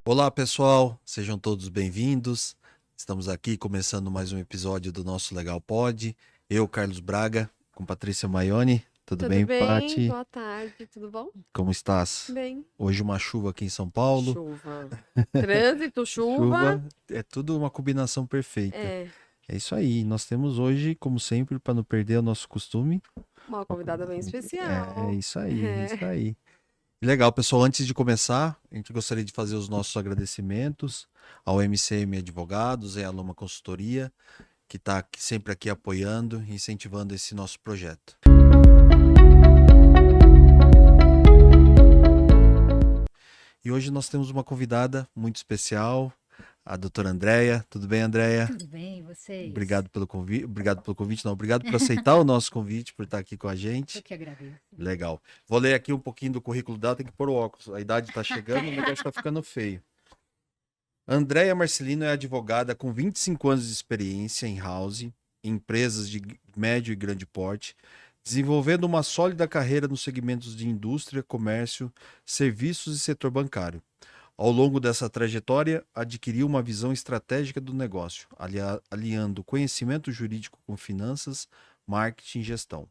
Olá, pessoal, sejam todos bem-vindos. Estamos aqui começando mais um episódio do nosso Legal Pod. Eu, Carlos Braga, com Patrícia Maione. Tudo Tudo bem, bem? Pati? Boa tarde, tudo bom? Como estás? Bem. Hoje uma chuva aqui em São Paulo. Chuva. Trânsito, chuva. Chuva, é tudo uma combinação perfeita. É, É isso aí. Nós temos hoje, como sempre, para não perder o nosso costume. uma convidada bem É especial. isso aí, é isso É. aí. Legal, pessoal. Antes de começar, a gente gostaria de fazer os nossos agradecimentos ao MCM Advogados e à Loma Consultoria, que está sempre aqui apoiando e incentivando esse nosso projeto. E hoje nós temos uma convidada muito especial, a doutora Andréia. Tudo bem, Andréia? Tudo bem, vocês? Obrigado pelo convite. Obrigado por aceitar o nosso convite, por estar aqui com a gente. Eu que agradeço. Legal. Vou ler aqui um pouquinho do currículo dela, tem que pôr o óculos. A idade está chegando, o negócio está ficando feio. Andréia Marcelino é advogada com 25 anos de experiência em house, em empresas de médio e grande porte, desenvolvendo uma sólida carreira nos segmentos de indústria, comércio, serviços e setor bancário. Ao longo dessa trajetória, adquiriu uma visão estratégica do negócio, aliando conhecimento jurídico com finanças, marketing e gestão.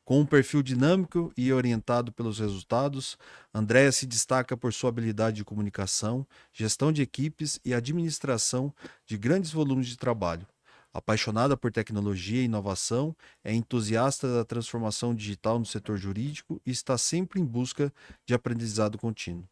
Com um perfil dinâmico e orientado pelos resultados, Andréia se destaca por sua habilidade de comunicação, gestão de equipes e administração de grandes volumes de trabalho. Apaixonada por tecnologia e inovação, é entusiasta da transformação digital no setor jurídico e está sempre em busca de aprendizado contínuo.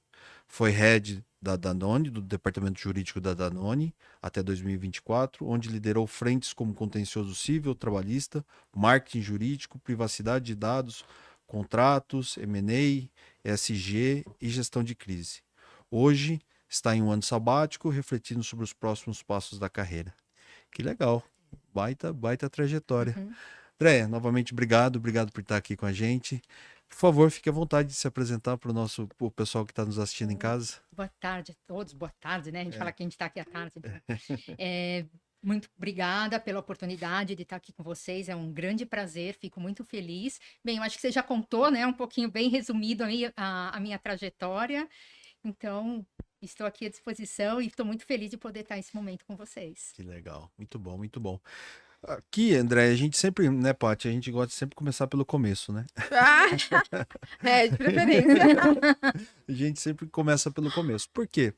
Foi head da Danone, do departamento jurídico da Danone, até 2024, onde liderou frentes como contencioso civil, trabalhista, marketing jurídico, privacidade de dados, contratos, M&A, ESG e gestão de crise. Hoje está em um ano sabático, refletindo sobre os próximos passos da carreira. Que legal, baita trajetória. Andréia, novamente obrigado por estar aqui com a gente. Por favor, fique à vontade de se apresentar para o pessoal que está nos assistindo em casa. Boa tarde a todos, boa tarde, né? A gente fala que a gente está aqui à tarde. Muito obrigada pela oportunidade de estar aqui com vocês, é um grande prazer, fico muito feliz. Bem, eu acho que você já contou, né, um pouquinho bem resumido aí a minha trajetória, então estou aqui à disposição e estou muito feliz de poder estar nesse momento com vocês. Que legal, muito bom, muito bom. Aqui, André, a gente sempre, né, Paty, a gente gosta de sempre começar pelo começo, né? De preferência. A gente sempre começa pelo começo. Por quê?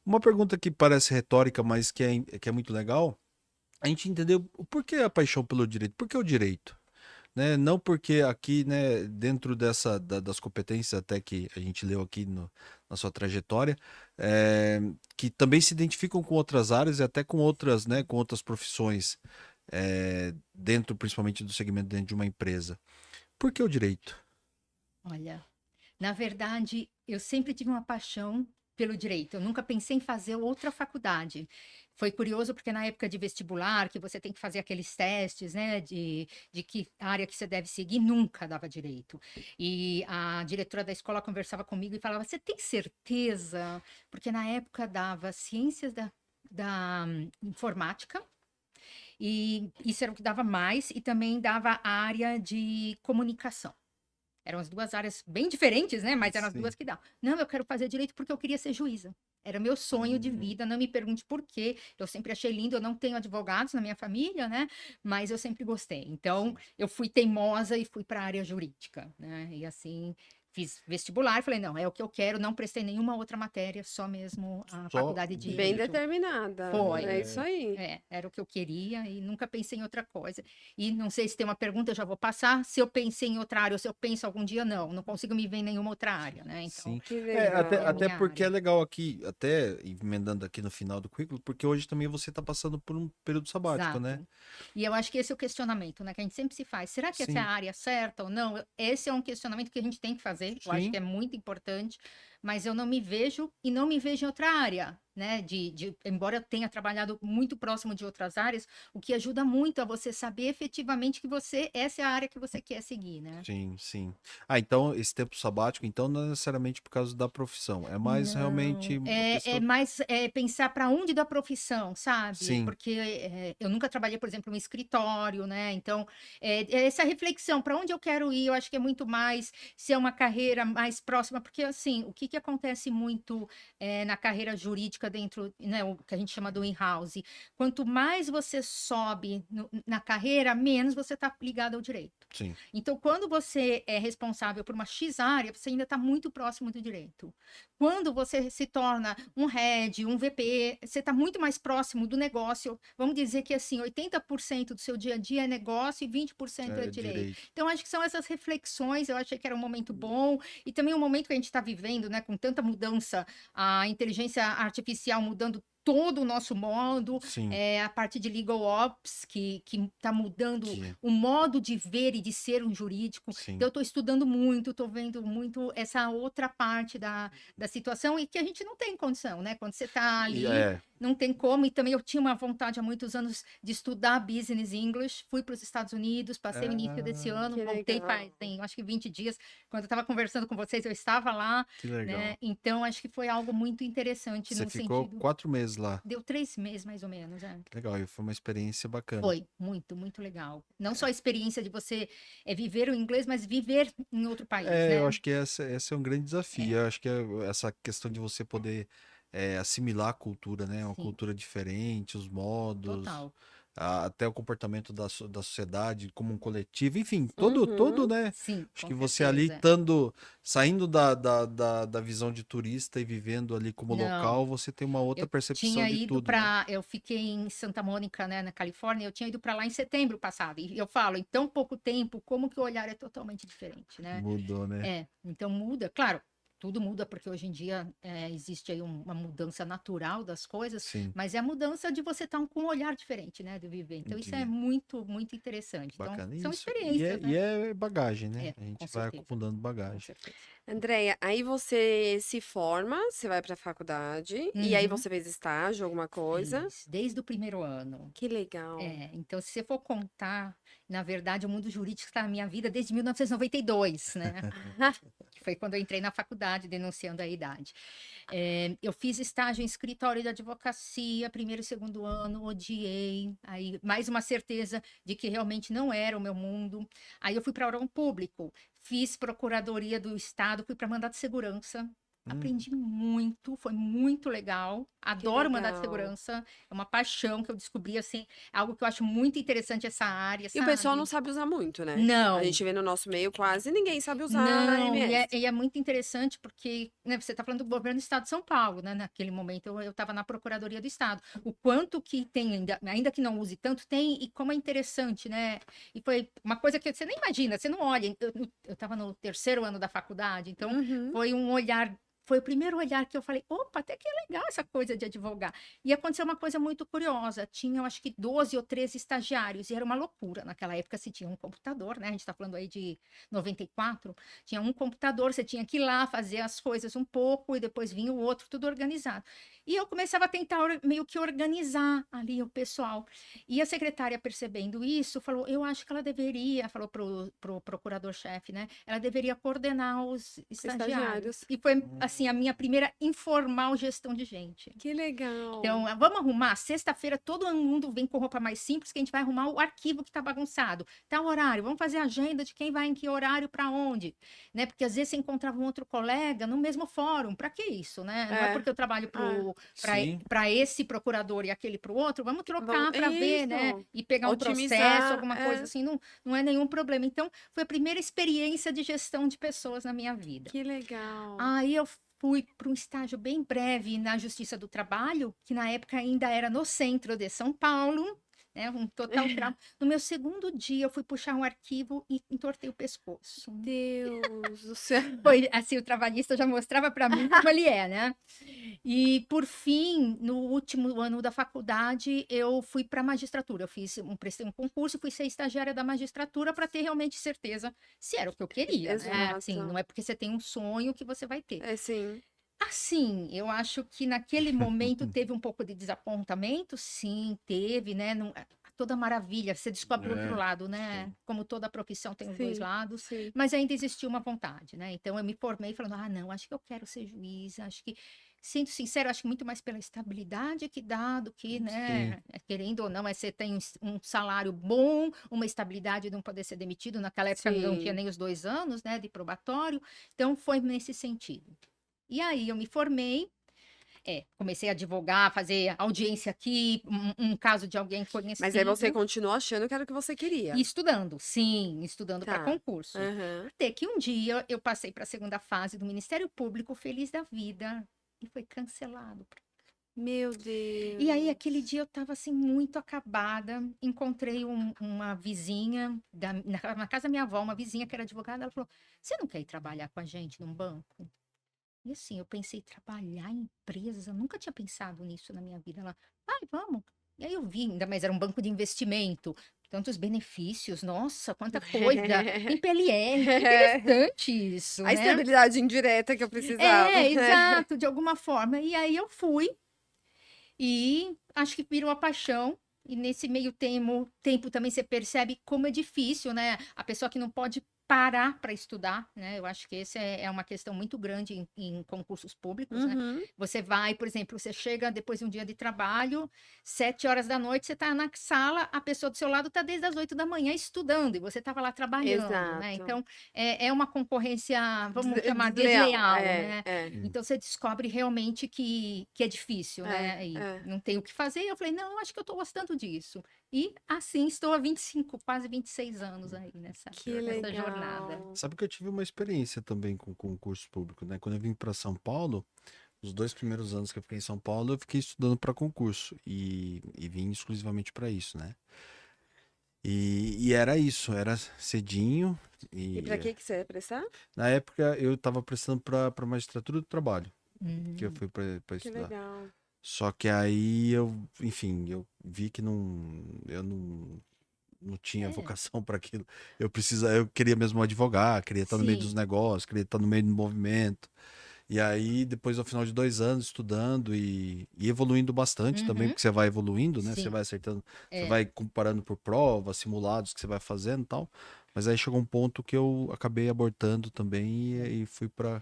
Uma pergunta que parece retórica, mas que é muito legal, a gente entendeu o porquê a paixão pelo direito. Por que o direito? Né? Não porque aqui, né, dentro das competências até que a gente leu aqui na sua trajetória, que também se identificam com outras áreas e até com outras, né, com outras profissões, dentro, principalmente do segmento dentro de uma empresa. Por que o direito? Olha, na verdade, eu sempre tive uma paixão pelo direito. Eu nunca pensei em fazer outra faculdade. Foi curioso porque na época de vestibular, que você tem que fazer aqueles testes, né, de que área que você deve seguir, nunca dava direito. E a diretora da escola conversava comigo e falava: "Você tem certeza?" Porque na época dava ciências da informática, e isso era o que dava mais, e também dava a área de comunicação. Eram as duas áreas bem diferentes, né? Mas eram as Sim. duas que davam. Não, eu quero fazer direito porque eu queria ser juíza. Era meu sonho de vida, não me pergunte por quê. Eu sempre achei lindo, eu não tenho advogados na minha família, né? Mas eu sempre gostei. Então, eu fui teimosa e fui para a área jurídica, né? E assim, fiz vestibular, falei, não, é o que eu quero, não prestei nenhuma outra matéria, só mesmo a Só faculdade de Bem Direito. determinada. Foi. É isso aí. Era o que eu queria e nunca pensei em outra coisa. E não sei se tem uma pergunta, eu já vou passar. Se eu pensei em outra área ou se eu penso algum dia, não consigo me ver em nenhuma outra área, né? Então, Sim. Que legal. Até minha porque é área. legal aqui, até emendando aqui no final do currículo, porque hoje também você está passando por um período sabático, Exato. né? E eu acho que esse é o questionamento, né? Que a gente sempre se faz. Será que essa é Sim. a área certa ou não? Esse é um questionamento que a gente tem que fazer. Eu acho Sim. que é muito importante. Mas eu não me vejo e não me vejo em outra área, né? Embora eu tenha trabalhado muito próximo de outras áreas, o que ajuda muito a você saber efetivamente que essa é a área que você quer seguir, né? Sim, sim. Então esse tempo sabático, então não é necessariamente por causa da profissão, é mais realmente Não, uma é questão. mais pensar para onde da profissão, sabe? Sim, Porque eu nunca trabalhei, por exemplo, em escritório, né? Então, essa reflexão, para onde eu quero ir, eu acho que é muito mais se é uma carreira mais próxima, porque assim, o que que acontece muito na carreira jurídica dentro, né, o que a gente chama do in-house? Quanto mais você sobe na carreira, menos você está ligado ao direito. Sim. Então, quando você é responsável por uma X área, você ainda está muito próximo do direito. Quando você se torna um head, um VP, você está muito mais próximo do negócio. Vamos dizer que, assim, 80% do seu dia a dia é negócio e 20% é direito. Então, acho que são essas reflexões. Eu achei que era um momento bom. E também um momento que a gente está vivendo, né, com tanta mudança, a inteligência artificial mudando todo o nosso modo, Sim. a parte de legal ops, que está mudando Que- o modo de ver e de ser um jurídico. Sim. Então, eu estou estudando muito, estou vendo muito essa outra parte da situação e que a gente não tem condição, né? Quando você está ali, não tem como. E também eu tinha uma vontade há muitos anos de estudar Business English. Fui para os Estados Unidos, passei o início desse ano, que voltei legal. tem acho que 20 dias. Quando eu estava conversando com vocês, eu estava lá, Que legal. né? Então, acho que foi algo muito interessante Você no ficou sentido... 4 meses lá. Deu 3 meses, mais ou menos, Legal, e foi uma experiência bacana. Foi muito, muito legal. Não só a experiência de você viver o inglês, mas viver em outro país, né? Eu acho que esse é um grande desafio. Eu acho que essa questão de você poder assimilar a cultura, né? Uma Sim. cultura diferente, os modos, Total. até o comportamento da sociedade como um coletivo, enfim, todo, né? Sim, Acho com que você ali certeza. saindo da visão de turista e vivendo ali como Não. local, você tem uma outra Eu percepção tinha de ido tudo, né? eu fiquei em Santa Mônica, né, na Califórnia, eu tinha ido para lá em setembro passado, e eu falo, em tão pouco tempo, como que o olhar é totalmente diferente, né? Mudou, né? Então muda, claro, tudo muda, porque hoje em dia existe aí uma mudança natural das coisas, Sim, mas é a mudança de você estar com um olhar diferente, né, de viver. Então isso é entendi. muito, muito interessante. Então, Bacana. são Isso. experiências, né? E é bagagem, né? A Com gente vai certeza, acumulando com bagagem. certeza. Andréia, aí você se forma, você vai pra faculdade, e aí Uhum. você fez estágio, alguma coisa? Fiz, desde o primeiro ano. Que legal. Então, se você for contar, na verdade, o mundo jurídico está na minha vida desde 1992, né? Que foi quando eu entrei na faculdade, denunciando a idade. Eu fiz estágio em escritório de advocacia, primeiro e segundo ano, odiei. Aí, mais uma certeza de que realmente não era o meu mundo. Aí, eu fui para órgão público, fiz procuradoria do Estado, fui para mandato de segurança. Aprendi muito, foi muito legal. Adoro mandato de legal. segurança, é uma paixão que eu descobri, assim, algo que eu acho muito interessante essa área, E o pessoal não sabe? sabe usar muito, né? Não. A gente vê no nosso meio quase ninguém sabe usar Não, MS. e é muito interessante porque, né, você está falando do governo do Estado de São Paulo, né? Naquele momento eu estava na Procuradoria do Estado. O quanto que tem, ainda que não use tanto, tem, e como é interessante, né? E foi uma coisa que você nem imagina, você não olha. Eu estava no terceiro ano da faculdade, então foi um olhar. Foi o primeiro olhar que eu falei, opa, até que é legal essa coisa de advogar. E aconteceu uma coisa muito curiosa. Tinha, eu acho que 12 ou 13 estagiários, e era uma loucura. Naquela época se tinha um computador, né? A gente está falando aí de 94. Tinha um computador, você tinha que ir lá fazer as coisas um pouco, e depois vinha o outro, tudo organizado. E eu começava a tentar meio que organizar ali o pessoal. E a secretária, percebendo isso, falou, eu acho que ela deveria, falou pro procurador-chefe, né? Ela deveria coordenar os estagiários. E foi, assim, a minha primeira informal gestão de gente. Que legal. Então, vamos arrumar. Sexta-feira todo mundo vem com roupa mais simples, que a gente vai arrumar o arquivo que está bagunçado. Tá o horário, vamos fazer a agenda de quem vai em que horário, para onde, né? Porque às vezes você encontrava um outro colega no mesmo fórum. Para que isso, né? Não é porque eu trabalho para esse procurador e aquele para o outro, vamos trocar para ver, né? E pegar um processo, alguma coisa assim, não é nenhum problema. Então, foi a primeira experiência de gestão de pessoas na minha vida. Que legal. Aí eu fui para um estágio bem breve na Justiça do Trabalho, que na época ainda era no centro de São Paulo, né? Um total trauma. No meu segundo dia, eu fui puxar um arquivo e entortei o pescoço. Deus do céu. Foi assim, o trabalhista já mostrava para mim como ele é, né? E por fim, no último ano da faculdade, eu fui para a magistratura. Eu prestei um concurso e fui ser estagiária da magistratura para ter realmente certeza se era o que eu queria, né? Assim, não é porque você tem um sonho que você vai ter. Sim. Assim, eu acho que naquele momento teve um pouco de desapontamento, sim, teve, né? Toda maravilha, você descobre o outro lado, né? Sim. Como toda profissão tem os dois lados, Sim. mas ainda existia uma vontade, né? Então eu me formei falando, não, acho que eu quero ser juiz, acho que, sendo sincero, acho que muito mais pela estabilidade que dá do que, né? Querendo ou não, você tem um salário bom, uma estabilidade de não poder ser demitido. Naquela época não tinha nem os 2 anos, né, de probatório, então foi nesse sentido. E aí eu me formei, comecei a advogar, fazer audiência aqui, um caso de alguém conhecido. Mas aí você continuou achando que era o que você queria. E estudando, sim, estudando para Tá. concurso. Aham. Até que um dia eu passei para a segunda fase do Ministério Público, feliz da vida, e foi cancelado. Meu Deus. E aí, aquele dia eu estava assim, muito acabada. Encontrei uma vizinha, na casa da minha avó, uma vizinha que era advogada. Ela falou: Você não quer ir trabalhar com a gente num banco? E assim, eu pensei, trabalhar em empresa, nunca tinha pensado nisso na minha vida. Ela, vai, vamos. E aí eu vi, ainda mais era um banco de investimento, tantos benefícios, nossa, quanta coisa. Em PLR, que interessante isso, A né? estabilidade indireta que eu precisava. Exato, de alguma forma. E aí eu fui. E acho que virou a paixão. E nesse meio tempo também você percebe como é difícil, né? A pessoa que não pode parar para estudar, né? Eu acho que essa é uma questão muito grande em concursos públicos, né? Uhum. Você vai, por exemplo, você chega depois de um dia de trabalho, 7 horas da noite, você está na sala, a pessoa do seu lado está desde as 8 da manhã estudando e você estava lá trabalhando, né? Exato. Então, é uma concorrência, vamos chamar, Desleal. desleal, É, né? é. Então você descobre realmente que é difícil, né? E não tem o que fazer. Eu falei, não, eu acho que eu estou gostando disso. E assim estou há 25, quase 26 anos aí nessa Que legal. jornada. Sabe que eu tive uma experiência também com concurso público, né? Quando eu vim para São Paulo, os 2 primeiros anos que eu fiquei em São Paulo, eu fiquei estudando para concurso e vim exclusivamente para isso, né? E era isso, era cedinho E pra que você ia prestar? na época eu estava prestando para magistratura do trabalho, que eu Hum. fui para Que estudar. legal. Só que aí enfim, eu vi que eu não tinha vocação para aquilo. Eu queria mesmo advogar, queria estar no meio dos Sim. negócios, queria estar no meio do movimento. E aí, depois, ao final de 2 anos estudando e evoluindo bastante também, Uhum. porque você vai evoluindo, né? Você Sim. vai acertando, você É. vai comparando por prova, simulados que você vai fazendo e tal. Mas aí chegou um ponto que eu acabei abortando também e fui para.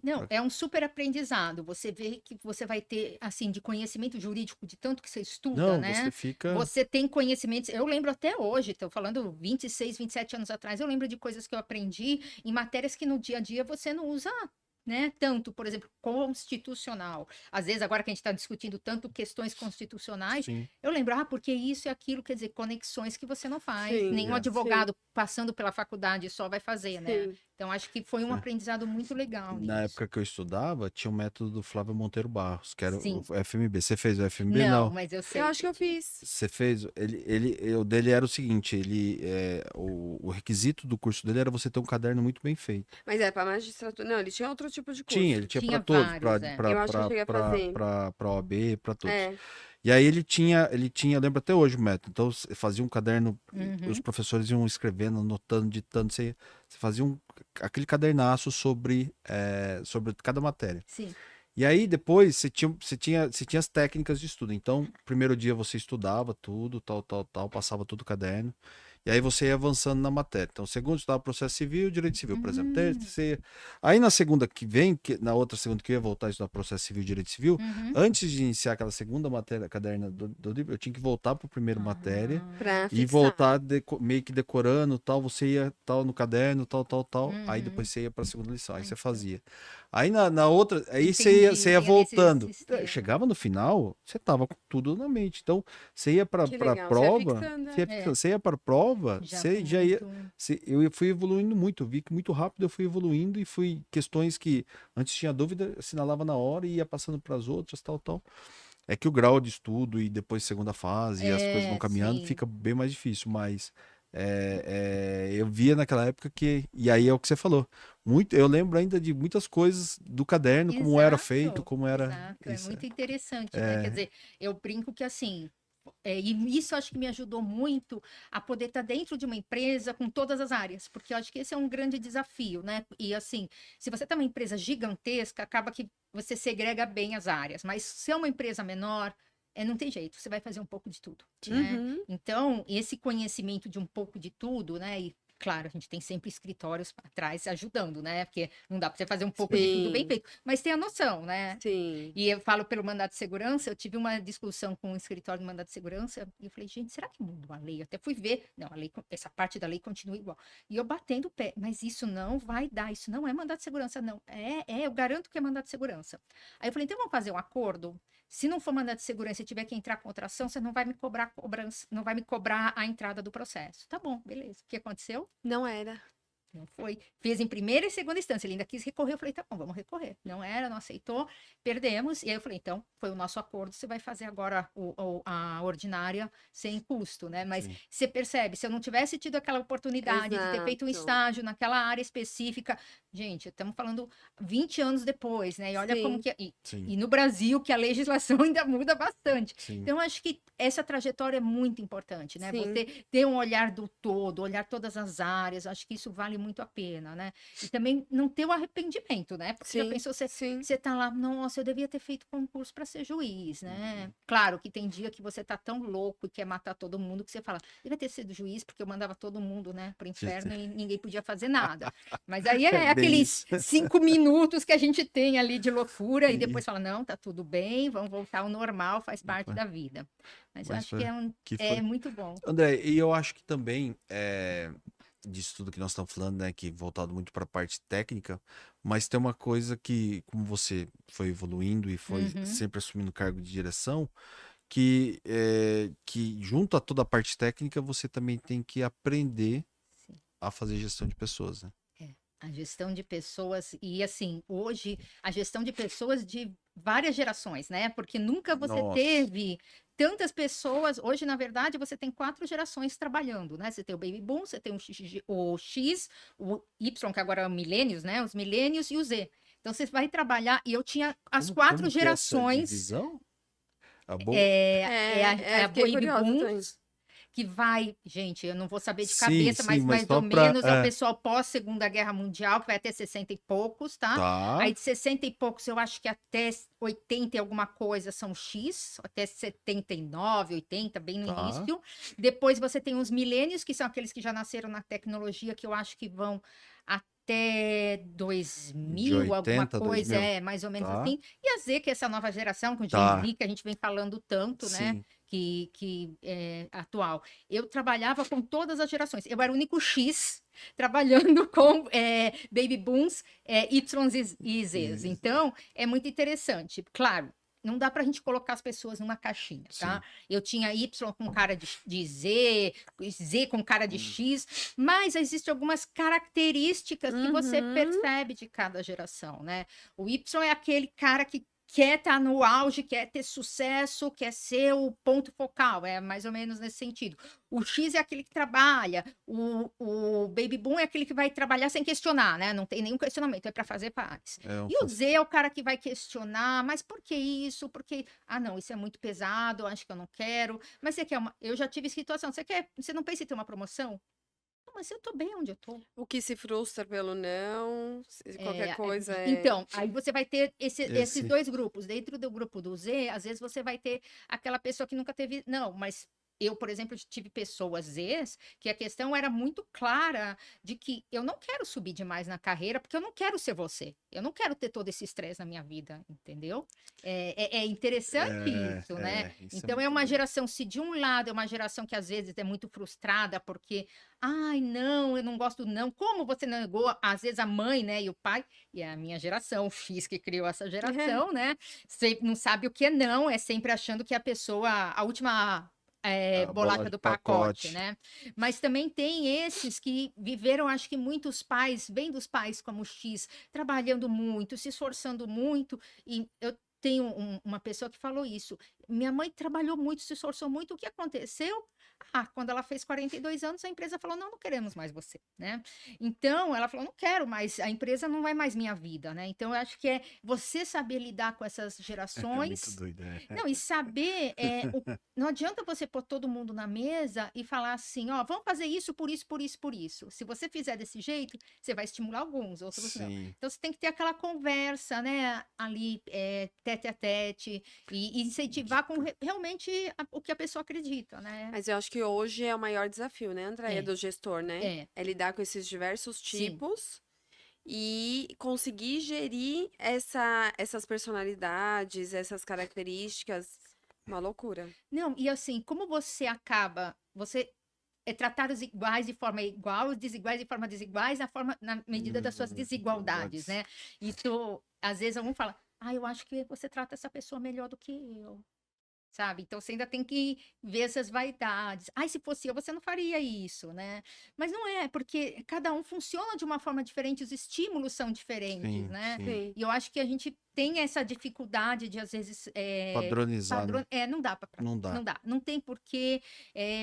Não, é um super aprendizado. Você vê que você vai ter, assim, de conhecimento jurídico, de tanto que você estuda, Não, você né? fica. Você tem conhecimentos. Eu lembro até hoje, estou falando 26, 27 anos atrás, eu lembro de coisas que eu aprendi em matérias que no dia a dia você não usa. Né? Tanto, por exemplo, constitucional. Às vezes, agora que a gente está discutindo tanto questões constitucionais, Sim. eu lembro, porque isso e aquilo, quer dizer, conexões que você não faz. Sim, Nenhum É. advogado passando pela faculdade só vai fazer, né? sim. Então, acho que foi um É. aprendizado muito legal Na nisso. época que eu estudava, tinha o método do Flávio Monteiro Barros, que era Sim. o FMB. Você fez o FMB? Não, Não. mas eu sei. Eu acho que eu fiz. Você fez. O dele era o seguinte: o requisito do curso dele era você ter um caderno muito bem feito. Mas pra magistratura. Não, ele tinha outro tipo de curso. Tinha, ele tinha Tinha para todos, vários, Eu acho que eu cheguei a fazer. para OAB, para todos. É. E aí ele tinha, eu lembro até hoje o método. Então você fazia um caderno, os Uhum. professores iam escrevendo, anotando, ditando, você fazia aquele cadernaço sobre cada matéria. Sim. E aí depois você tinha as técnicas de estudo. Então, primeiro dia você estudava tudo, tal, passava tudo o caderno. E aí você ia avançando na matéria. Então, segundo estudava processo civil e direito civil, por exemplo. Aí na segunda que vem, na outra segunda que eu ia voltar a estudar processo civil e direito civil, Uhum. antes de iniciar aquela segunda matéria, caderno do livro, eu tinha que voltar para a primeira matéria Pra e fixar. voltar meio que decorando, tal, você ia tal no caderno, tal. Aí Uhum. depois você ia para a segunda lição, aí você Então. fazia. Aí na outra, aí Entendi, você ia tinha nesse voltando. sistema. Chegava no final, você tava com tudo na mente. Então, você ia para Que para legal, você ia prova, fixando, você ia para prova, Já você com já ia, muito- eu fui evoluindo muito, eu vi que muito rápido eu fui evoluindo e fui questões que antes tinha dúvida, assinalava na hora e ia passando para as outras, tal. É que o grau de estudo e depois segunda fase e as coisas vão caminhando, sim. fica bem mais difícil, mas eu via naquela época e aí é o que você falou, eu lembro ainda de muitas coisas do caderno, como era feito, como era. Exato, é Isso, muito interessante, né? Quer dizer, eu brinco que assim, e isso acho que me ajudou muito a poder estar dentro de uma empresa com todas as áreas, porque eu acho que esse é um grande desafio, né? E assim, se você está uma empresa gigantesca, acaba que você segrega bem as áreas, mas se é uma empresa menor, não tem jeito, você vai fazer um pouco de tudo, né? Uhum. Então, esse conhecimento de um pouco de tudo, né? E claro, a gente tem sempre escritórios atrás ajudando, né? Porque não dá para você fazer um pouco de tudo bem Sim. feito, mas tem a noção, né? Sim. E eu falo pelo mandado de segurança, eu tive uma discussão com o escritório de mandado de segurança, e eu falei, gente, será que mudou a lei? Eu até fui ver, não, a lei, essa parte da lei continua igual. E eu batendo o pé, mas isso não vai dar, isso não é mandado de segurança, não. Eu garanto que é mandado de segurança. Aí eu falei, então vamos fazer um acordo? Se não for mandado de segurança e tiver que entrar contra ação, você não vai me cobrar cobrança, não vai me cobrar a entrada do processo. Tá bom, beleza. O que aconteceu? Não era. Não foi. Fez em primeira e segunda instância. Ele ainda quis recorrer. Eu falei, tá bom, vamos recorrer. Não era, não aceitou, perdemos. E aí eu falei, então, foi o nosso acordo. Você vai fazer agora a ordinária sem custo, né? Mas Sim. você percebe, se eu não tivesse tido aquela oportunidade de ter feito um Exato. estágio naquela área específica, gente, estamos falando 20 anos depois, né? E olha como Sim. que. Sim. E no Brasil, que a legislação ainda muda bastante. Sim. Então, acho que essa trajetória é muito importante, né? Sim. Você ter um olhar do todo, olhar todas as áreas, acho que isso vale muito a pena, né? E também não ter o arrependimento, né? Porque já Sim. pensou, Sim. você tá lá, nossa, eu devia ter feito concurso para ser juiz, né? Claro que tem dia que você tá tão louco e quer matar todo mundo que você fala, devia ter sido juiz porque eu mandava todo mundo, né, pro inferno e ninguém podia fazer nada. Mas aí é bem aqueles isso. 5 minutos que a gente tem ali de loucura e Sim. depois fala, não, tá tudo bem, vamos voltar ao normal, faz parte Foi. da vida. Mas eu Mas acho que que é foi. muito bom. André, e eu acho que também, disso tudo que nós estamos falando, né, que voltado muito para a parte técnica, mas tem uma coisa que, como você foi evoluindo e foi Uhum. sempre assumindo cargo de direção, que junto a toda a parte técnica, você também tem que aprender Sim. a fazer gestão de pessoas, né? A gestão de pessoas, e assim, hoje, a gestão de pessoas de várias gerações, né? Porque nunca você Nossa. teve tantas pessoas. Hoje, na verdade, você tem 4 gerações trabalhando, né? Você tem o Baby Boom, você tem o X, o Y, que agora é o Millennials, né? Os Millennials e o Z. Então, você vai trabalhar, e eu tinha as 4 Como que é essa gerações. divisão? A boa? A fiquei Baby curiosa Boom, também. que vai, gente, eu não vou saber de Sim, cabeça, mas sim, mas mais só ou pra. menos é o pessoal pós-Segunda Guerra Mundial, que vai até 60 e poucos, tá? Tá. Aí de 60 e poucos, eu acho que até 80 e alguma coisa são X, até 79, 80, bem no Tá. início. Depois você tem os milênios, que são aqueles que já nasceram na tecnologia, que eu acho que vão até 2000, De alguma 80, coisa, 2000. mais ou menos Tá. assim. E a Z, que é essa nova geração, com o Tá. Gen Z, que a gente vem falando tanto, né? Sim. Que é atual. Eu trabalhava com todas as gerações. Eu era o único X trabalhando com Baby Booms, Ys e Zs. Isso. Então, é muito interessante. Claro, não dá para a gente colocar as pessoas numa caixinha, tá? Sim. Eu tinha Y com cara de Z, Z com cara de X, mas existem algumas características que você Uhum. percebe de cada geração, né? O Y é aquele cara que quer estar no auge, quer ter sucesso, quer ser o ponto focal, é mais ou menos nesse sentido. O X é aquele que trabalha, o Baby Boom é aquele que vai trabalhar sem questionar, né? Não tem nenhum questionamento, é para fazer paz. E o Z é o cara que vai questionar, mas por que isso? Porque, não, isso é muito pesado, eu acho que eu não quero. Mas você quer eu já tive situação, você não pensa em ter uma promoção? Mas eu tô bem onde eu tô. O que se frustra pelo não, qualquer coisa Então, aí você vai ter esses Esse. 2 grupos. Dentro do grupo do Z, às vezes você vai ter aquela pessoa que nunca teve. Não, mas eu, por exemplo, tive pessoas Zs que a questão era muito clara de que eu não quero subir demais na carreira, porque eu não quero ser você. Eu não quero ter todo esse estresse na minha vida, entendeu? É interessante isso, né? Isso Então, muito é uma doido. geração, se de um lado é uma geração que às vezes é muito frustrada, porque, ai, não, eu não gosto, não. Como você negou, às vezes, a mãe, né, e o pai, e a minha geração, o X que criou essa geração, né? Sempre não sabe o que é não, é sempre achando que a pessoa, a última A bolacha bola de do pacote, pacote. né? Mas também tem esses que viveram, acho que muitos pais, bem dos pais como o X, trabalhando muito, se esforçando muito, e eu tenho uma pessoa que falou isso. Minha mãe trabalhou muito, se esforçou muito. O que aconteceu? Quando ela fez 42 anos, a empresa falou, não queremos mais você, né? Então, ela falou, não quero mais, a empresa não vai mais minha vida, né? Então, eu acho que é você saber lidar com essas É muito gerações. doido, né? Não, e saber, não adianta você pôr todo mundo na mesa e falar assim, ó, vamos fazer isso, por isso, por isso, por isso. Se você fizer desse jeito, você vai estimular alguns, outros não. Sim. Então, você tem que ter aquela conversa, né, ali, tete a tete, e incentivar com realmente o que a pessoa acredita, né? Mas eu acho acho que hoje é o maior desafio, né, Andréia, É. do gestor, né? É, Lidar com esses diversos sim. tipos e conseguir gerir essas personalidades, essas características. Uma loucura. Não, e assim, como você é tratar os iguais de forma igual, os desiguais de forma desiguais, na medida das suas desigualdades, né? Isso, às vezes, algum fala, eu acho que você trata essa pessoa melhor do que eu. Sabe? Então você ainda tem que ver essas vaidades. Se fosse eu, você não faria isso, né? Mas não é, porque cada um funciona de uma forma diferente, os estímulos são diferentes, Sim, né? sim. Sim. E eu acho que a gente tem essa dificuldade de, às vezes, Padronizar, né? não dá para. Não dá. Não dá. Não tem porque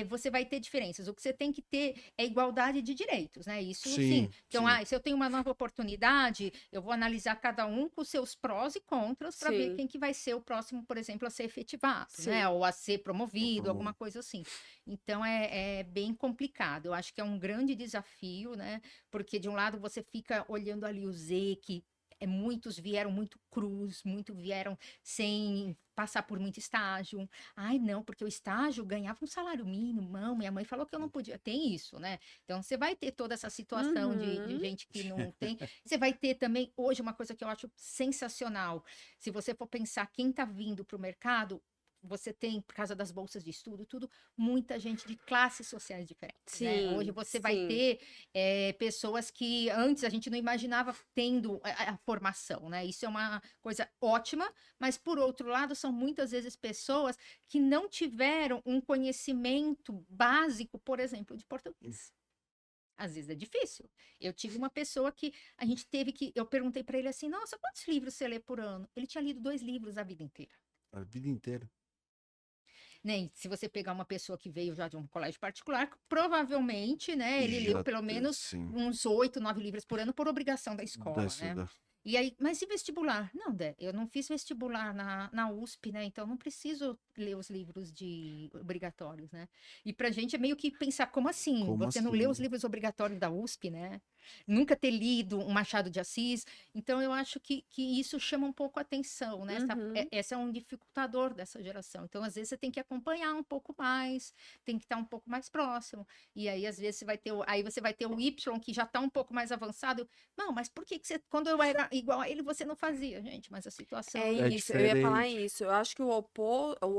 você vai ter diferenças. O que você tem que ter é igualdade de direitos, né? Isso sim. Sim, Então, sim. se eu tenho uma nova oportunidade, eu vou analisar cada um com seus prós e contras para ver Sim. quem que vai ser o próximo, por exemplo, a ser efetivado, Sim. né? Ou a ser promovido, alguma coisa assim. Então, é bem complicado. Eu acho que é um grande desafio, né? Porque, de um lado, você fica olhando ali o Z, que muitos vieram muito crus, muitos vieram sem passar por muito estágio. Não, porque o estágio ganhava um salário mínimo. Não, minha mãe falou que eu não podia. Tem isso, né? Então, você vai ter toda essa situação de gente que não tem. Você vai ter também, hoje, uma coisa que eu acho sensacional. Se você for pensar quem está vindo para o mercado, você tem, por causa das bolsas de estudo, tudo, muita gente de classes sociais diferentes, né? Sim, Hoje você vai sim. ter pessoas que antes a gente não imaginava tendo a formação, né? Isso é uma coisa ótima, mas por outro lado, são muitas vezes pessoas que não tiveram um conhecimento básico, por exemplo, de português. Às vezes é difícil. Eu tive uma pessoa que eu perguntei para ele assim, nossa, quantos livros você lê por ano? Ele tinha lido 2 livros a vida inteira. A vida inteira. Nem se você pegar uma pessoa que veio já de um colégio particular, provavelmente, né, ele leu pelo menos Sim. uns 8, 9 livros por ano por obrigação da escola, né? E aí, mas e vestibular? Não, Dé, eu não fiz vestibular na USP, né? Então não preciso ler os livros obrigatórios, né? E pra gente é meio que pensar, como assim? Como Você não assim, leu os né? livros obrigatórios da USP, né? Nunca ter lido um Machado de Assis. Então eu acho que isso chama um pouco a atenção, né? Essa é um dificultador dessa geração. Então, às vezes, você tem que acompanhar um pouco mais, tem que estar um pouco mais próximo. E aí, às vezes, você vai ter o Y que já está um pouco mais avançado. Não, mas por que você, quando eu era igual a ele, você não fazia, gente? Mas a situação É É isso, eu ia falar diferente. isso. Eu acho que o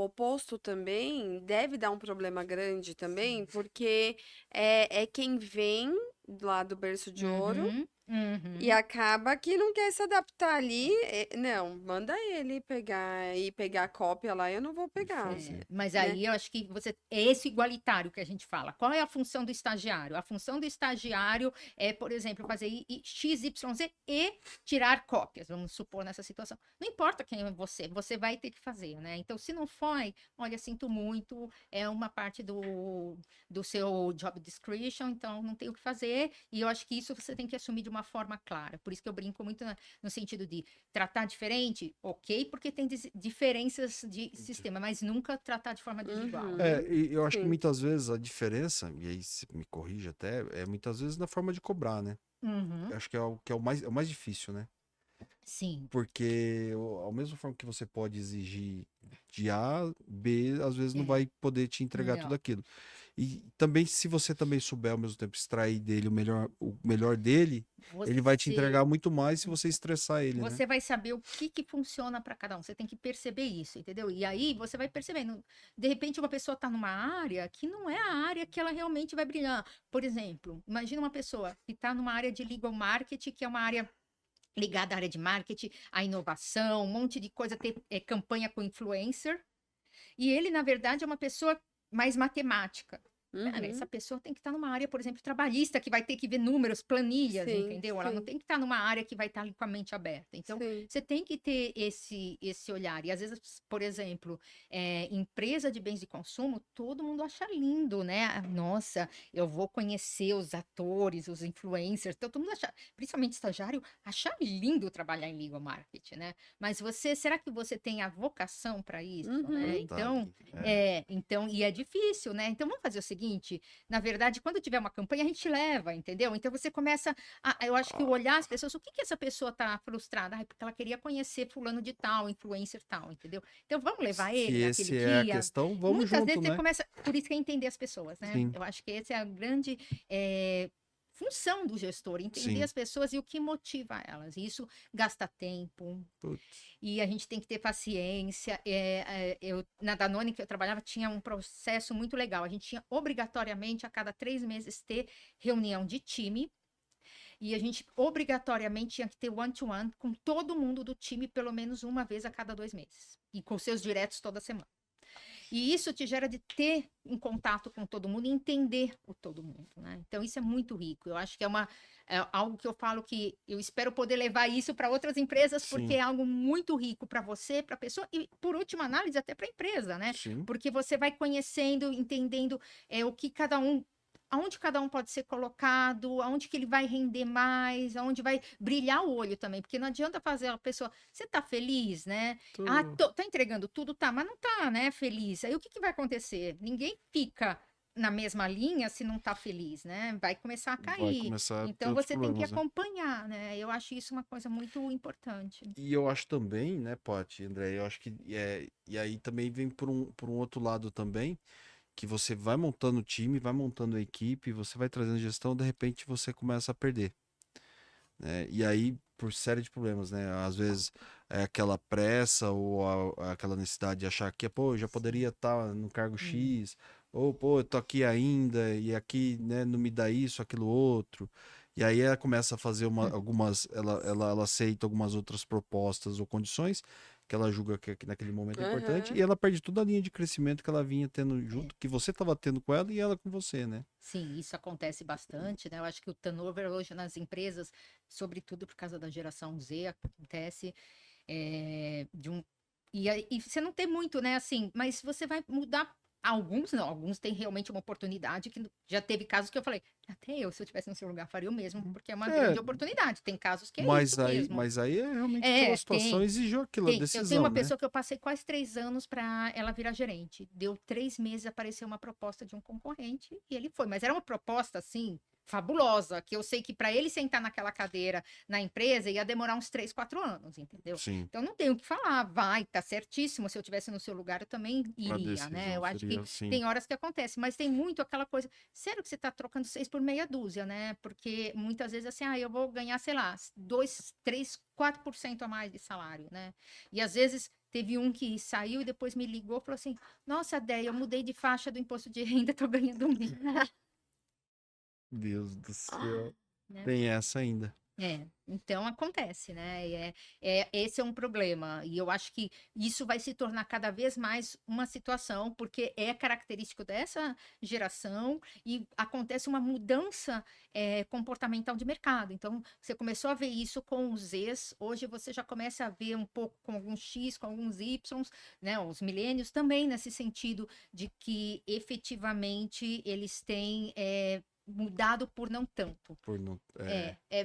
oposto também deve dar um problema grande também, porque é quem vem lá do berço de ouro e acaba que não quer se adaptar ali. Não, manda ele pegar a cópia lá, eu não vou pegar, Mas né? aí eu acho que é esse igualitário que a gente fala. Qual é a função do estagiário? A função do estagiário é, por exemplo, fazer X, Y, Z e tirar cópias, vamos supor, nessa situação. Não importa quem é você vai ter que fazer, né? Então, se não foi, olha, sinto muito, é uma parte do seu job description, então não tem o que fazer, e eu acho que isso você tem que assumir de uma forma clara. Por isso que eu brinco muito no sentido de tratar diferente, ok, porque tem diferenças de sistema, mas nunca tratar de forma desigual. Né? E eu acho que Sim. muitas vezes a diferença, e aí se me corrija até, é muitas vezes na forma de cobrar, né? Eu acho que é o mais difícil, né? Sim. Porque ao mesmo forma que você pode exigir de A, B, às vezes não vai poder te entregar Não. tudo aquilo. E também, se você também souber ao mesmo tempo extrair dele o melhor dele, ele vai te entregar muito mais se você estressar ele, né? Você vai saber o que funciona para cada um. Você tem que perceber isso, entendeu? E aí você vai percebendo. De repente, uma pessoa está numa área que não é a área que ela realmente vai brilhar. Por exemplo, imagina uma pessoa que está numa área de legal marketing, que é uma área ligada à área de marketing, à inovação, um monte de coisa, ter campanha com influencer. E ele, na verdade, é uma pessoa mais matemática. Cara, essa pessoa tem que estar numa área, por exemplo, trabalhista, que vai ter que ver números, planilhas, Sim, entendeu? Ela não tem que estar numa área que vai estar ali com a mente aberta. Então, você tem que ter esse olhar. E às vezes, por exemplo, empresa de bens de consumo, todo mundo acha lindo, né? Nossa, eu vou conhecer os atores, os influencers. Então, todo mundo acha, principalmente estagiário, acha lindo trabalhar em legal marketing, né? Mas será que você tem a vocação para isso, né? Então, e é difícil, né? Então, vamos fazer o seguinte. seguinte, na verdade, quando tiver uma campanha, a gente leva, entendeu? Então você começa eu acho que olhar as pessoas, o que que essa pessoa tá frustrada? Porque ela queria conhecer fulano de tal, influencer tal, entendeu? Então vamos levar Se ele naquele esse é a dia. questão, vamos Muitas junto, vezes você né? começa, por isso que é entender as pessoas, né? Sim, Eu acho que essa é a grande função do gestor, entender sim. as pessoas e o que motiva elas. E isso gasta tempo, Putz. e a gente tem que ter paciência. Na Danone, que eu trabalhava, tinha um processo muito legal. A gente tinha obrigatoriamente, a cada 3 meses, ter reunião de time. E a gente obrigatoriamente tinha que ter one-to-one com todo mundo do time, pelo menos uma vez a cada 2 meses. E com seus diretos toda semana. E isso te gera de ter um contato com todo mundo e entender o todo mundo, né? Então, isso é muito rico. Eu acho que é algo que eu falo que eu espero poder levar isso para outras empresas, porque Sim. é algo muito rico para você, para a pessoa, e, por última análise, até para a empresa, né? Sim. Porque você vai conhecendo, entendendo o que cada um, aonde cada um pode ser colocado, aonde que ele vai render mais, aonde vai brilhar o olho também, porque não adianta fazer a pessoa, você tá feliz, né? Tá entregando tudo, tá, mas não tá, né, feliz. Aí o que que vai acontecer? Ninguém fica na mesma linha se não tá feliz, né? Vai começar a Vai cair. começar a ter Então outros você tem que problemas, né? acompanhar, né? Eu acho isso uma coisa muito importante. E eu acho também, né, Paty, André, eu acho que e aí também vem por um outro lado também, que você vai montando o time, vai montando a equipe, você vai trazendo gestão, de repente você começa a perder, né? E aí, por série de problemas, né? Às vezes é aquela pressa ou aquela necessidade de achar que, pô, eu já poderia estar no cargo Hum. X, ou, pô, eu tô aqui ainda, e aqui, né, não me dá isso, aquilo outro. E aí ela começa a fazer algumas, ela aceita algumas outras propostas ou condições que ela julga que naquele momento é importante, e Aham. ela perde toda a linha de crescimento que ela vinha tendo junto, que você estava tendo com ela e ela com você, né? Sim, isso acontece bastante, né? Eu acho que o turnover hoje nas empresas, sobretudo por causa da geração Z, acontece de um. E você não tem muito, né? Assim, mas você vai mudar. Alguns não, alguns têm realmente uma oportunidade que já teve casos que eu falei, até eu, se eu estivesse no seu lugar, faria o mesmo, porque é uma É, grande oportunidade. Tem casos que é isso mas mesmo. aí é realmente aquela situação Tem. exigiu aquela Eu tenho decisão, uma né? pessoa que eu passei quase 3 anos para ela virar gerente. Deu 3 meses, apareceu uma proposta de um concorrente e ele foi. Mas era uma proposta, assim, fabulosa, que eu sei que para ele sentar naquela cadeira na empresa ia demorar uns 3, 4 anos, entendeu? Sim, Então não tenho o que falar, vai, tá certíssimo. Se eu tivesse no seu lugar, eu também a iria, né? decisão Eu acho que seria assim. tem horas que acontece, mas tem muito aquela coisa. Sério que você tá trocando 6 por meia dúzia, né? Porque muitas vezes assim, eu vou ganhar, sei lá, 2, 3, 4% a mais de salário, né? E às vezes teve um que saiu e depois me ligou e falou assim: Nossa, Déia, eu mudei de faixa do imposto de renda, tô ganhando menos, Deus do céu. né? Tem essa ainda. Então acontece, né? Esse é um problema, e eu acho que isso vai se tornar cada vez mais uma situação, porque é característico dessa geração e acontece uma mudança comportamental de mercado. Então, você começou a ver isso com os Zs, hoje você já começa a ver um pouco com alguns X, com alguns Ys, né? Os milênios também, nesse sentido de que efetivamente eles têm. Mudado por não tanto. Por não,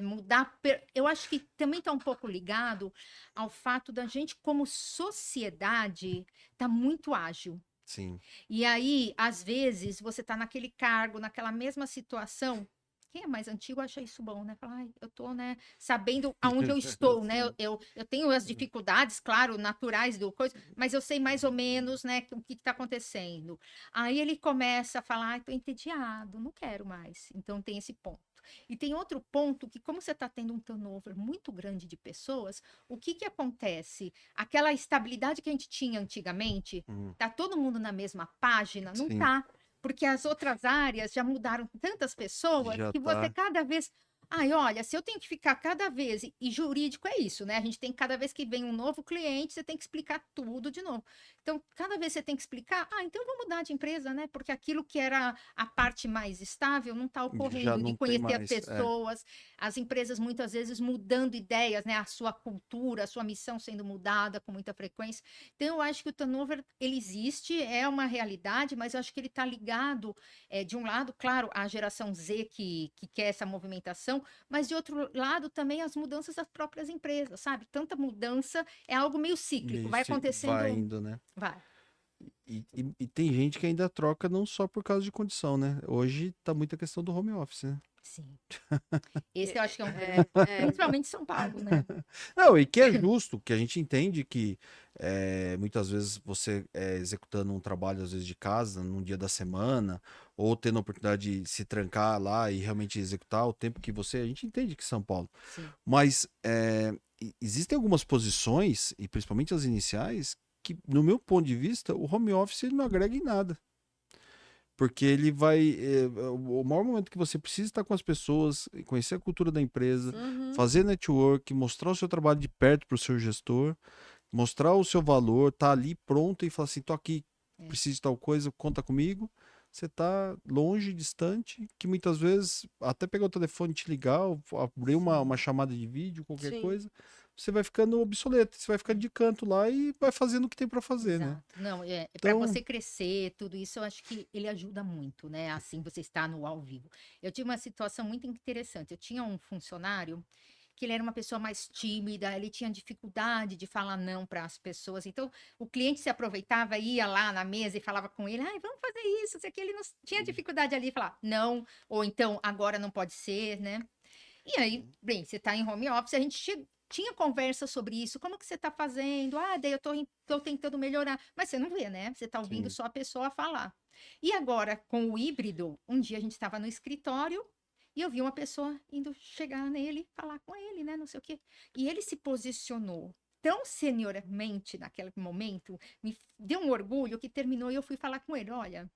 Mudar. Eu acho que também está um pouco ligado ao fato da gente, como sociedade, tá muito ágil. sim. E aí, às vezes, você está naquele cargo, naquela mesma situação. Quem é mais antigo acha isso bom, né? Fala, ai, eu tô, né, sabendo aonde eu estou, né? Sim. Eu tenho as dificuldades, claro, naturais do coisa, mas eu sei mais ou menos, né, o que está acontecendo. Aí ele começa a falar, ai, tô entediado, não quero mais. Então tem esse ponto. E tem outro ponto que, como você está tendo um turnover muito grande de pessoas, o que que acontece? Aquela estabilidade que a gente tinha antigamente, tá todo mundo na mesma página? Não Sim. tá. Porque as outras áreas já mudaram tantas pessoas Já que você tá. cada vez. Ai, olha, se eu tenho que ficar cada vez, e jurídico é isso, né? A gente tem cada vez que vem um novo cliente, você tem que explicar tudo de novo. Então, cada vez você tem que explicar, então eu vou mudar de empresa, né? Porque aquilo que era a parte mais estável não está Já ocorrendo, não de tem conhecer as mais. pessoas, as empresas muitas vezes mudando ideias, né? A sua cultura, a sua missão sendo mudada com muita frequência. Então, eu acho que o turnover, ele existe, é uma realidade, mas eu acho que ele está ligado, de um lado, claro, à geração Z que quer essa movimentação, mas de outro lado também as mudanças das próprias empresas, sabe? Tanta mudança é algo meio cíclico, vai acontecendo, Vai indo, né? vai. E tem gente que ainda troca não só por causa de condição, né? Hoje tá muita questão do home office, né? Sim. Esse eu acho que é um principalmente em São Paulo, né? Não, e que é justo, que a gente entende que muitas vezes você executando um trabalho, às vezes de casa, num dia da semana, ou tendo a oportunidade de se trancar lá e realmente executar o tempo que você. A gente entende que São Paulo. Sim. Mas existem algumas posições, e principalmente as iniciais, que, no meu ponto de vista, o home office ele não agrega em nada. Porque ele vai. O maior momento que você precisa estar com as pessoas, conhecer a cultura da empresa, fazer network, mostrar o seu trabalho de perto para o seu gestor, mostrar o seu valor, tá ali pronto e falar assim: tô aqui, preciso de tal coisa, conta comigo. Você tá longe, distante, que muitas vezes, até pegar o telefone e te ligar, ou abrir uma chamada de vídeo, qualquer Sim. coisa, você vai ficando obsoleto, você vai ficando de canto lá e vai fazendo o que tem para fazer, né? Exato. Não, para Então, você crescer, tudo isso, eu acho que ele ajuda muito, né? Assim, você está no ao vivo. Eu tive uma situação muito interessante. Eu tinha um funcionário que ele era uma pessoa mais tímida, ele tinha dificuldade de falar não para as pessoas. Então, o cliente se aproveitava, ia lá na mesa e falava com ele: ai, vamos fazer isso, isso aqui. Ele não tinha dificuldade ali de falar não, ou então agora não pode ser, né? E aí, bem, você está em home office, a gente tinha conversa sobre isso, como que você está fazendo? Ah, daí eu tô tentando melhorar, mas você não vê, né? Você está ouvindo sim. só a pessoa falar. E agora, com o híbrido, um dia a gente estava no escritório e eu vi uma pessoa indo chegar nele, falar com ele, né? Não sei o quê. E ele se posicionou tão seniormente naquele momento, me deu um orgulho que terminou e eu fui falar com ele, olha.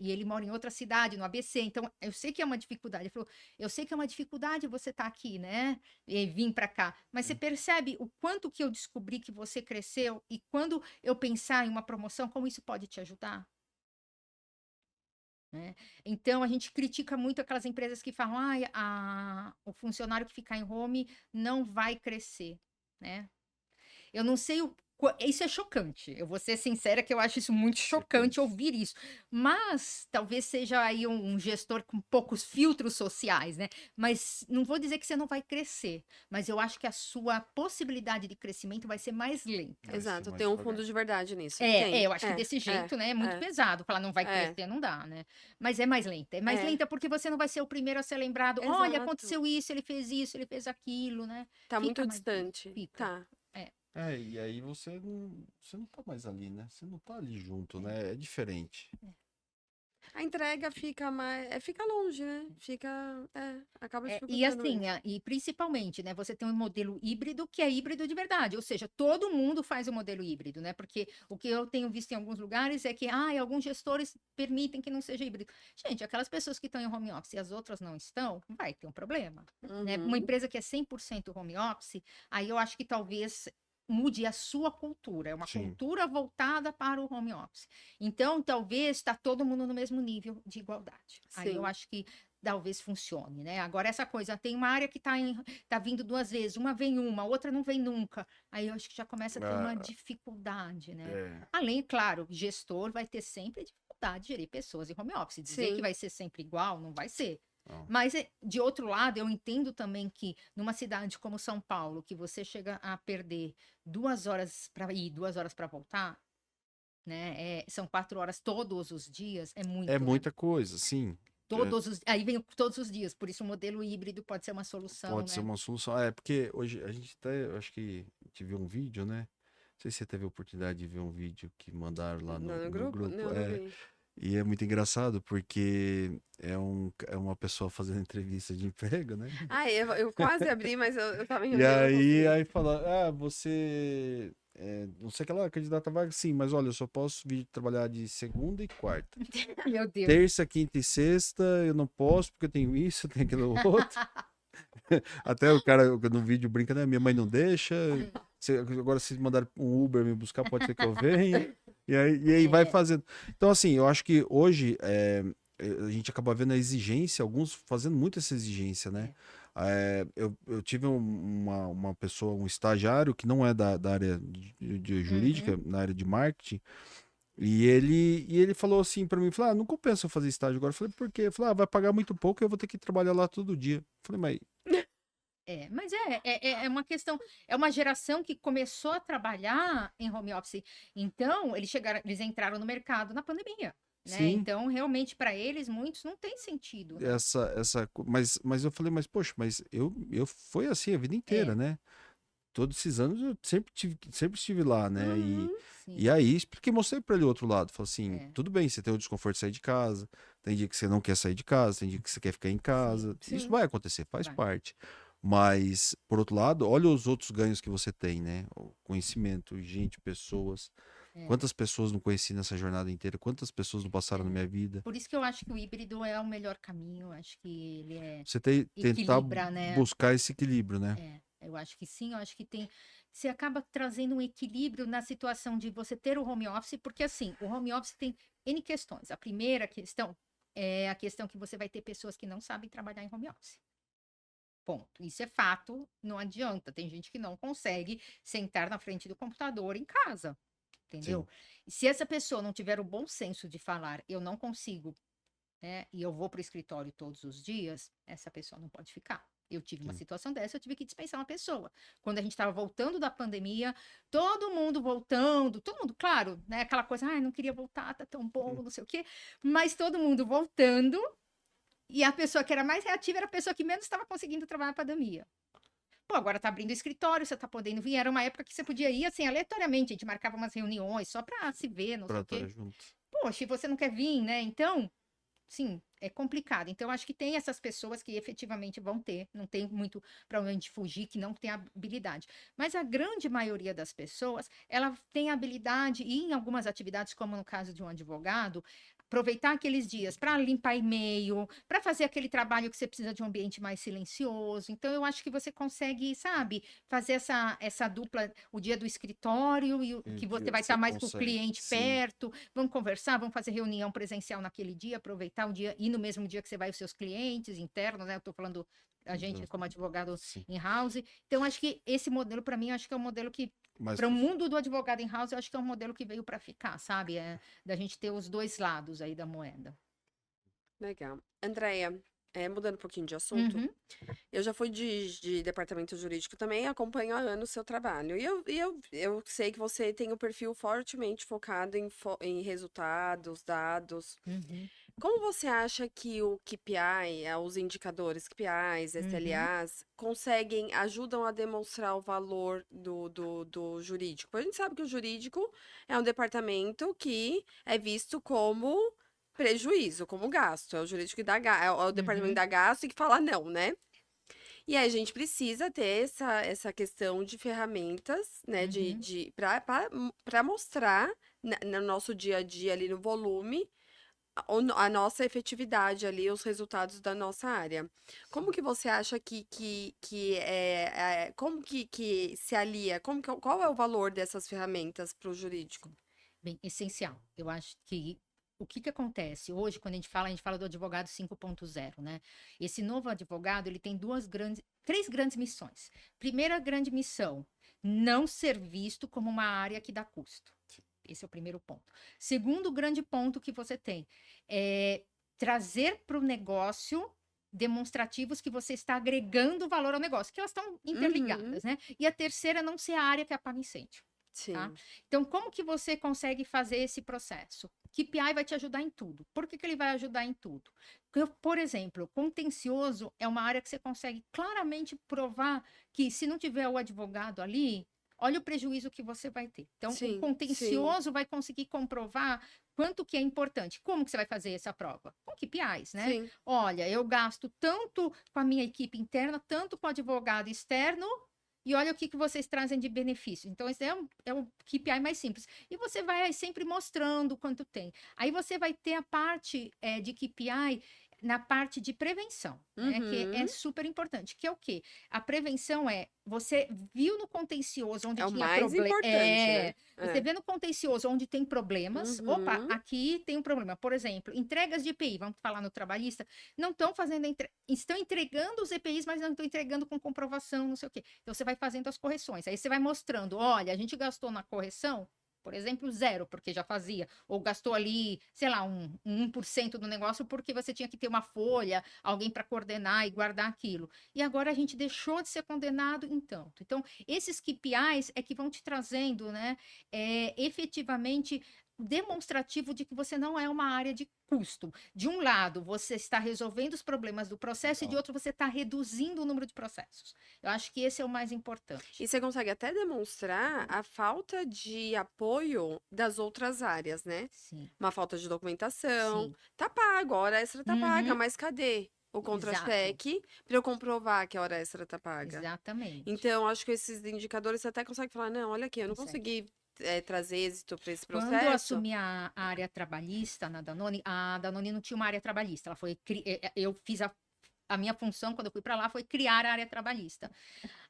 E ele mora em outra cidade, no ABC, então eu sei que é uma dificuldade. Ele falou, eu sei que é uma dificuldade você estar aqui, né? E vir para cá. Mas você percebe o quanto que eu descobri que você cresceu e quando eu pensar em uma promoção, como isso pode te ajudar? Né? Então, a gente critica muito aquelas empresas que falam, o funcionário que ficar em home não vai crescer, né? Eu não sei isso é chocante. Eu vou ser sincera que eu acho isso muito chocante ouvir isso. Mas talvez seja aí um gestor com poucos filtros sociais, né? Mas não vou dizer que você não vai crescer, mas eu acho que a sua possibilidade de crescimento vai ser mais lenta. Exato, tem um fundo de verdade nisso. Eu acho que desse jeito, né, é muito pesado. Falar não vai crescer, não dá, né? Mas é mais lenta. É mais lenta porque você não vai ser o primeiro a ser lembrado. Olha, Exato. aconteceu isso, ele fez aquilo, né? Tá Fica muito mais distante. Fica. Tá. E aí você não tá mais ali, né? Você não tá ali junto, né? É diferente. A entrega fica mais. Fica longe, né? Acaba E dificultando assim, mais. e principalmente, né, você tem um modelo híbrido que é híbrido de verdade, ou seja, todo mundo faz o modelo híbrido, né? Porque o que eu tenho visto em alguns lugares é que, alguns gestores permitem que não seja híbrido. Gente, aquelas pessoas que estão em home office e as outras não estão, vai ter um problema, né? Uma empresa que é 100% home office, aí eu acho que talvez mude a sua cultura, é uma cultura voltada para o home office. Então, talvez está todo mundo no mesmo nível de igualdade. Aí eu acho que talvez funcione, né? Agora, essa coisa, tem uma área que tá vindo 2 vezes, uma vem outra não vem nunca. Aí eu acho que já começa a ter uma dificuldade, né? Além, claro, gestor vai ter sempre dificuldade de gerir pessoas em home office. Dizer que vai ser sempre igual, não vai ser. Mas, de outro lado, eu entendo também que numa cidade como São Paulo, que você chega a perder 2 horas para ir, 2 horas para voltar, né? São 4 horas todos os dias, é muito, É né? muita coisa, sim. Aí vem todos os dias, por isso o modelo híbrido pode ser uma solução, Pode né? ser uma solução. Porque hoje a gente até, eu acho que a gente viu um vídeo, né? Não sei se você teve a oportunidade de ver um vídeo que mandaram lá no grupo. Não, não vi. E é muito engraçado porque é uma pessoa fazendo entrevista de emprego, né? Eu quase abri, mas eu tava em E reunião, não consegui. aí fala, você não sei o que lá, candidata a vaga, sim, mas olha, eu só posso vir trabalhar de segunda e quarta. Meu Deus. Terça, quinta e sexta eu não posso porque eu tenho isso, eu tenho aquilo outro. Até o cara no vídeo brinca, né? Minha mãe não deixa. Agora, se mandar um Uber me buscar, pode ser que eu venha. E aí vai fazendo. Então, assim, eu acho que hoje a gente acaba vendo a exigência, alguns fazendo muito essa exigência, né? Eu tive uma pessoa, um estagiário que não é da área de jurídica, na área de marketing. E ele falou assim pra mim, falou, não compensa eu fazer estágio agora. Eu falei, por quê? Ele falou, vai pagar muito pouco e eu vou ter que trabalhar lá todo dia. Eu falei, mas Mas é uma questão, é uma geração que começou a trabalhar em home office. Então, eles entraram no mercado na pandemia, né? Sim. Então, realmente, para eles, muitos não tem sentido, né? Mas eu falei, mas poxa, mas eu foi assim a vida inteira, né? Todos esses anos eu sempre estive lá, né? E aí expliquei, mostrei para ele o outro lado. Falei assim, tudo bem, você tem o desconforto de sair de casa, tem dia que você não quer sair de casa, tem dia que você quer ficar em casa. Sim. Isso vai acontecer, faz parte. Mas, por outro lado, olha os outros ganhos que você tem, né? O conhecimento, gente, pessoas. Quantas pessoas não conheci nessa jornada inteira? Quantas pessoas não passaram na minha vida? Por isso que eu acho que o híbrido é o melhor caminho. Acho que ele Você tentar né? buscar esse equilíbrio, né? Eu acho que sim, eu acho que você acaba trazendo um equilíbrio na situação de você ter o home office, porque assim, o home office tem N questões. A primeira questão é a questão que você vai ter pessoas que não sabem trabalhar em home office. Ponto. Isso é fato, não adianta. Tem gente que não consegue sentar na frente do computador em casa, entendeu? E se essa pessoa não tiver o bom senso de falar, eu não consigo, né, e eu vou para o escritório todos os dias, essa pessoa não pode ficar. Eu tive uma situação dessa, eu tive que dispensar uma pessoa. Quando a gente estava voltando da pandemia, todo mundo voltando, todo mundo, claro, né, aquela coisa, não queria voltar, tá tão bom, não sei o quê, mas todo mundo voltando, e a pessoa que era mais reativa era a pessoa que menos estava conseguindo trabalhar na pandemia. Pô, agora tá abrindo escritório, você tá podendo vir. Era uma época que você podia ir, assim, aleatoriamente. A gente marcava umas reuniões só pra se ver, não sei o quê. Junto. Poxa, e você não quer vir, né? Então, sim, é complicado. Então, acho que tem essas pessoas que efetivamente vão ter, não tem muito para onde fugir, que não tem habilidade. Mas a grande maioria das pessoas, ela tem habilidade, e em algumas atividades, como no caso de um advogado, aproveitar aqueles dias para limpar e-mail, para fazer aquele trabalho que você precisa de um ambiente mais silencioso. Então, eu acho que você consegue, sabe, fazer essa dupla, o dia do escritório e que você vai estar mais com o cliente perto, vamos conversar, vamos fazer reunião presencial naquele dia, aproveitar o dia, e no mesmo dia que você vai os seus clientes internos, né? Eu estou falando a gente como advogado em house. Então, acho que esse modelo, para mim, acho que é um modelo que para o mundo do advogado em house, eu acho que é um modelo que veio para ficar, sabe? Da gente ter os dois lados aí da moeda. Legal. Andréia, mudando um pouquinho de assunto, eu já fui de departamento jurídico também, acompanho há anos o seu trabalho. Eu sei que você tem um perfil fortemente focado em resultados, dados. Como você acha que o KPI, os indicadores KPIs, SLAs, ajudam a demonstrar o valor do jurídico? Porque a gente sabe que o jurídico é um departamento que é visto como prejuízo, como gasto. É o jurídico que dá é o departamento que dá gasto e que fala não, né? E aí a gente precisa ter essa questão de ferramentas, né, para mostrar no nosso dia a dia ali no volume a nossa efetividade ali, os resultados da nossa área. Como que você acha como que se alia, qual é o valor dessas ferramentas para o jurídico? Bem, essencial. Eu acho que o que acontece hoje, quando a gente fala do advogado 5.0, né? Esse novo advogado, ele tem três grandes missões. Primeira grande missão, não ser visto como uma área que dá custo. Esse é o primeiro ponto. Segundo grande ponto que você tem é trazer para o negócio demonstrativos que você está agregando valor ao negócio, que elas estão interligadas, né? E a terceira, não ser a área que apaga incêndio. Sim. Tá? Então, como que você consegue fazer esse processo? KPI vai te ajudar em tudo. Por que ele vai ajudar em tudo? Porque, por exemplo, contencioso é uma área que você consegue claramente provar que se não tiver o advogado ali, olha o prejuízo que você vai ter. Então, o contencioso vai conseguir comprovar quanto que é importante. Como que você vai fazer essa prova? Com KPIs, né? Sim. Olha, eu gasto tanto com a minha equipe interna, tanto com o advogado externo, e olha o que vocês trazem de benefício. Então, esse é o KPI mais simples. E você vai sempre mostrando quanto tem. Aí você vai ter a parte de KPI na parte de prevenção, né, que é super importante, que é o quê? A prevenção você viu no contencioso onde tinha problema. Né? Você vê no contencioso onde tem problemas. Opa, aqui tem um problema. Por exemplo, entregas de EPI, vamos falar no trabalhista, não estão fazendo, estão entregando os EPIs, mas não estão entregando com comprovação, não sei o quê. Então, você vai fazendo as correções. Aí você vai mostrando, olha, a gente gastou na correção por exemplo, 0, porque já fazia, ou gastou ali, sei lá, um 1% do negócio porque você tinha que ter uma folha, alguém para coordenar e guardar aquilo. E agora a gente deixou de ser condenado em tanto. Então, esses KPIs é que vão te trazendo, né, efetivamente demonstrativo de que você não é uma área de custo. De um lado, você está resolvendo os problemas do processo e de outro, você está reduzindo o número de processos. Eu acho que esse é o mais importante. E você consegue até demonstrar a falta de apoio das outras áreas, né? Sim. Uma falta de documentação. Sim. Tá pago, a hora extra tá paga, Uhum. mas cadê o contra-cheque para eu comprovar que a hora extra tá paga? Exatamente. Então, acho que esses indicadores você até consegue falar, não, olha aqui, eu não consegui trazer êxito para esse processo. Quando eu assumi a área trabalhista na Danone, a Danone não tinha uma área trabalhista. Ela foi, eu fiz a minha função quando eu fui para lá foi criar a área trabalhista.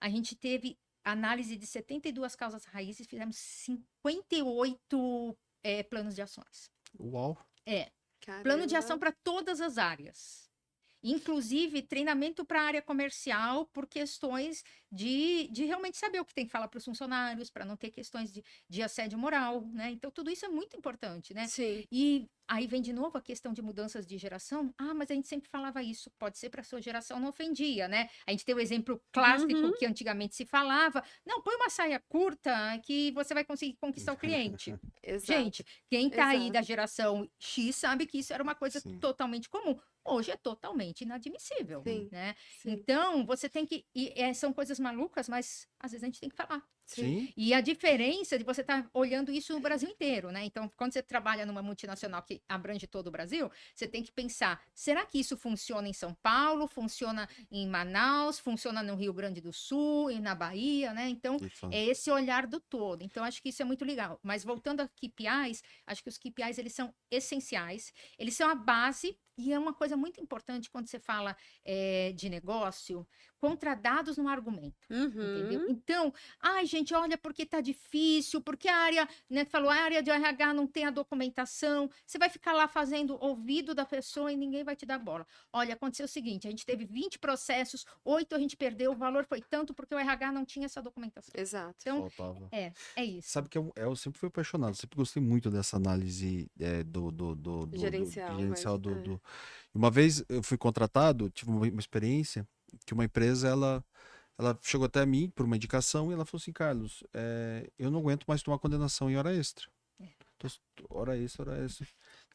A gente teve análise de 72 causas raízes, fizemos 58 planos de ações. Uau! Plano de ação para todas as áreas. Inclusive, treinamento para a área comercial por questões de realmente saber o que tem que falar para os funcionários, para não ter questões de assédio moral, né? Então, tudo isso é muito importante, né? Sim. E aí vem de novo a questão de mudanças de geração. Ah, mas a gente sempre falava isso, pode ser para a sua geração, não ofendia, né? A gente tem o exemplo clássico que antigamente se falava, não, põe uma saia curta que você vai conseguir conquistar o cliente. Exato. Gente, quem tá aí da geração X sabe que isso era uma coisa totalmente comum. Hoje é totalmente inadmissível, né? Sim. Então, você tem que... são coisas malucas, mas às vezes a gente tem que falar. Sim. E a diferença de você estar olhando isso no Brasil inteiro, né? Então, quando você trabalha numa multinacional que abrange todo o Brasil, você tem que pensar, será que isso funciona em São Paulo, funciona em Manaus, funciona no Rio Grande do Sul e na Bahia, né? Então, é esse olhar do todo. Então, acho que isso é muito legal. Mas voltando a KPIs, acho que os KPIs, eles são essenciais, eles são a base. E é uma coisa muito importante quando você fala de negócio, contra dados no argumento, entendeu? Então, ai, gente, olha, porque tá difícil, porque a área, né, falou, a área de RH não tem a documentação, você vai ficar lá fazendo ouvido da pessoa e ninguém vai te dar bola. Olha, aconteceu o seguinte, a gente teve 20 processos, 8 a gente perdeu, o valor foi tanto porque o RH não tinha essa documentação. Exato. Então, faltava. É isso. Sabe que eu sempre fui apaixonado, sempre gostei muito dessa análise do gerencial. Uma vez eu fui contratado, tive uma experiência que uma empresa, ela chegou até mim por uma indicação e ela falou assim, Carlos, eu não aguento mais tomar condenação em hora extra. Então, hora extra.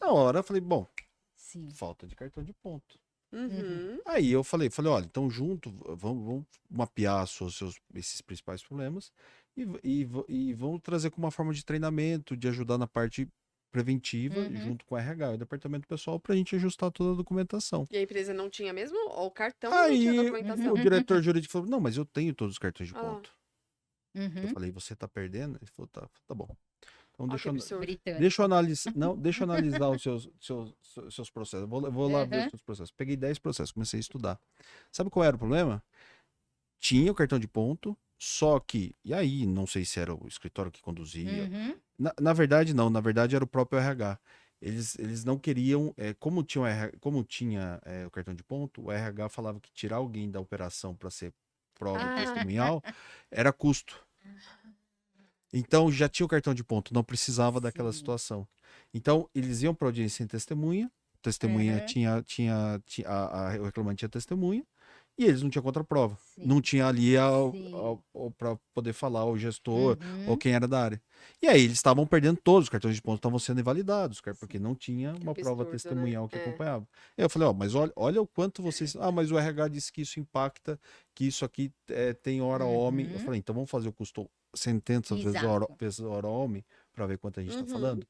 Na hora eu falei, bom, falta de cartão de ponto. Aí eu falei, olha, então junto, vamos mapear esses principais problemas e vamos trazer como uma forma de treinamento, de ajudar na parte preventiva, junto com o RH e o departamento pessoal, pra gente ajustar toda a documentação. E a empresa não tinha mesmo? Ou o cartão Aí, não tinha documentação? O diretor jurídico falou, não, mas eu tenho todos os cartões de ponto. Uhum. Eu falei, você tá perdendo? Ele falou, tá bom. Então deixa eu analisar os seus processos. Eu vou lá ver os seus processos. Peguei 10 processos, comecei a estudar. Sabe qual era o problema? Tinha o cartão de ponto, só que, e aí, não sei se era o escritório que conduzia. Na verdade, não. Na verdade, era o próprio RH. Eles não queriam, como tinha o cartão de ponto, o RH falava que tirar alguém da operação para ser prova testemunhal era custo. Então, já tinha o cartão de ponto, não precisava daquela situação. Então, eles iam para audiência sem testemunha, o reclamante tinha testemunha, e eles não tinham contraprova. Não tinha ali para poder falar o gestor ou quem era da área. E aí eles estavam perdendo todos os cartões de ponto, estavam sendo invalidados, porque não tinha uma prova testemunhal, né? Que acompanhava. Aí eu falei, mas olha o quanto vocês... mas o RH disse que isso impacta, que isso aqui tem hora homem. Eu falei, então vamos fazer o custo centenas vezes hora homem, para ver quanto a gente está falando.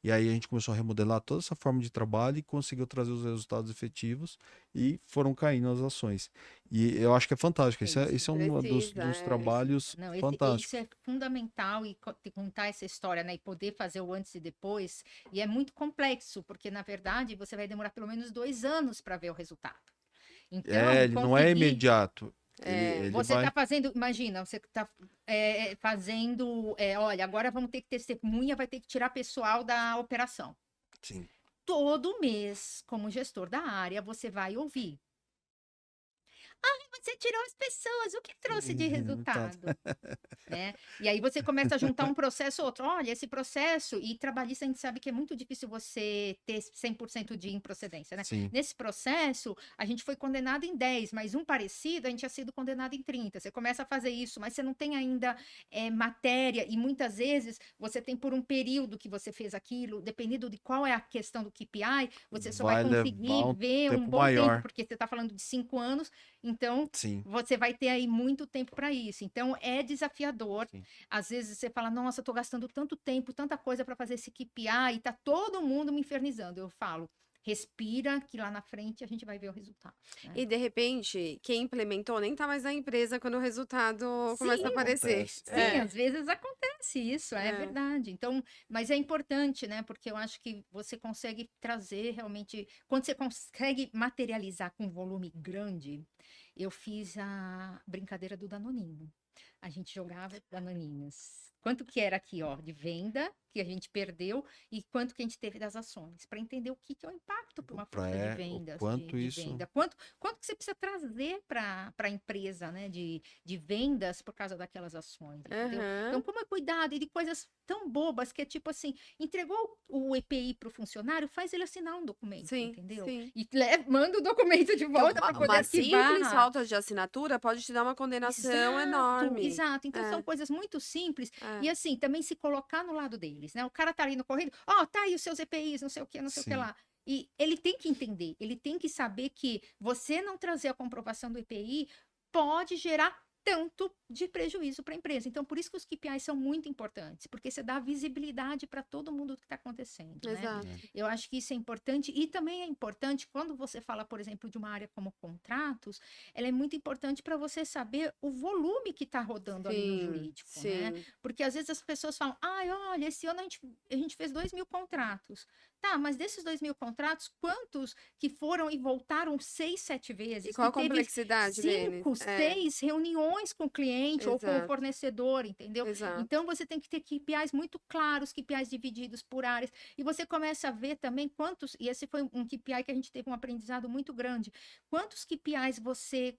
E aí a gente começou a remodelar toda essa forma de trabalho e conseguiu trazer os resultados efetivos e foram caindo as ações. E eu acho que é fantástico. Esse é um dos trabalhos fantásticos. Isso é fundamental, e contar essa história, né? E poder fazer o antes e depois. E é muito complexo, porque, na verdade, você vai demorar pelo menos 2 anos para ver o resultado. Então, ele não é imediato. Você está fazendo, imagina, você está fazendo, olha, agora vamos ter que testemunha, vai ter que tirar pessoal da operação. Sim. Todo mês, como gestor da área, você vai ouvir. você tirou as pessoas, o que trouxe de resultado? Né? E aí você começa a juntar um processo ou outro. Olha, esse processo, e trabalhista a gente sabe que é muito difícil você ter 100% de improcedência, né? Sim. Nesse processo, a gente foi condenado em 10, mas um parecido, a gente tinha sido condenado em 30. Você começa a fazer isso, mas você não tem ainda matéria, e muitas vezes você tem por um período que você fez aquilo, dependendo de qual é a questão do KPI, você só vai conseguir ver um bom tempo, porque você está falando de 5 anos, então você vai ter aí muito tempo para isso. Então, é desafiador. Sim. Às vezes você fala, nossa, eu tô gastando tanto tempo, tanta coisa para fazer esse KPI, e tá todo mundo me infernizando. Eu falo, respira, que lá na frente a gente vai ver o resultado. Né? E de repente, quem implementou nem tá mais na empresa quando o resultado começa a aparecer. Sim, às vezes acontece isso, é verdade. Então, mas é importante, né? Porque eu acho que você consegue trazer realmente, quando você consegue materializar com volume grande, eu fiz a brincadeira do Danoninho. A gente jogava Danoninhos. Quanto que era aqui, ó, de venda que a gente perdeu e quanto que a gente teve das ações, para entender o que é o impacto para uma força de vendas, quanto de isso... venda. Quanto que você precisa trazer para a empresa, né, de vendas por causa daquelas ações, entendeu? Então, como é cuidado, e de coisas tão bobas que é tipo assim, entregou o EPI para o funcionário, faz ele assinar um documento, entendeu? Sim. E manda o documento de volta para poder arquivar. Uma simples falta de assinatura pode te dar uma condenação enorme. Exato. Então, são coisas muito simples. E assim, também se colocar no lado deles, né? O cara tá ali no correio, tá aí os seus EPIs, não sei o que, não sei o que lá. E ele tem que entender, ele tem que saber que você não trazer a comprovação do EPI pode gerar tanto de prejuízo para a empresa. Então, por isso que os KPIs são muito importantes, porque você dá visibilidade para todo mundo do que está acontecendo. Exato. Né? Eu acho que isso é importante, e também é importante quando você fala, por exemplo, de uma área como contratos, ela é muito importante para você saber o volume que está rodando ali no jurídico. Né? Porque às vezes as pessoas falam, olha, esse ano a gente fez 2.000 contratos. Tá, mas desses 2.000 contratos, quantos que foram e voltaram 6, 7 vezes? E qual a complexidade deles? 5, 6 reuniões com o cliente ou com o fornecedor, entendeu? Então, você tem que ter KPIs muito claros, KPIs divididos por áreas, e você começa a ver também quantos, e esse foi um KPI que a gente teve um aprendizado muito grande, quantos KPIs você,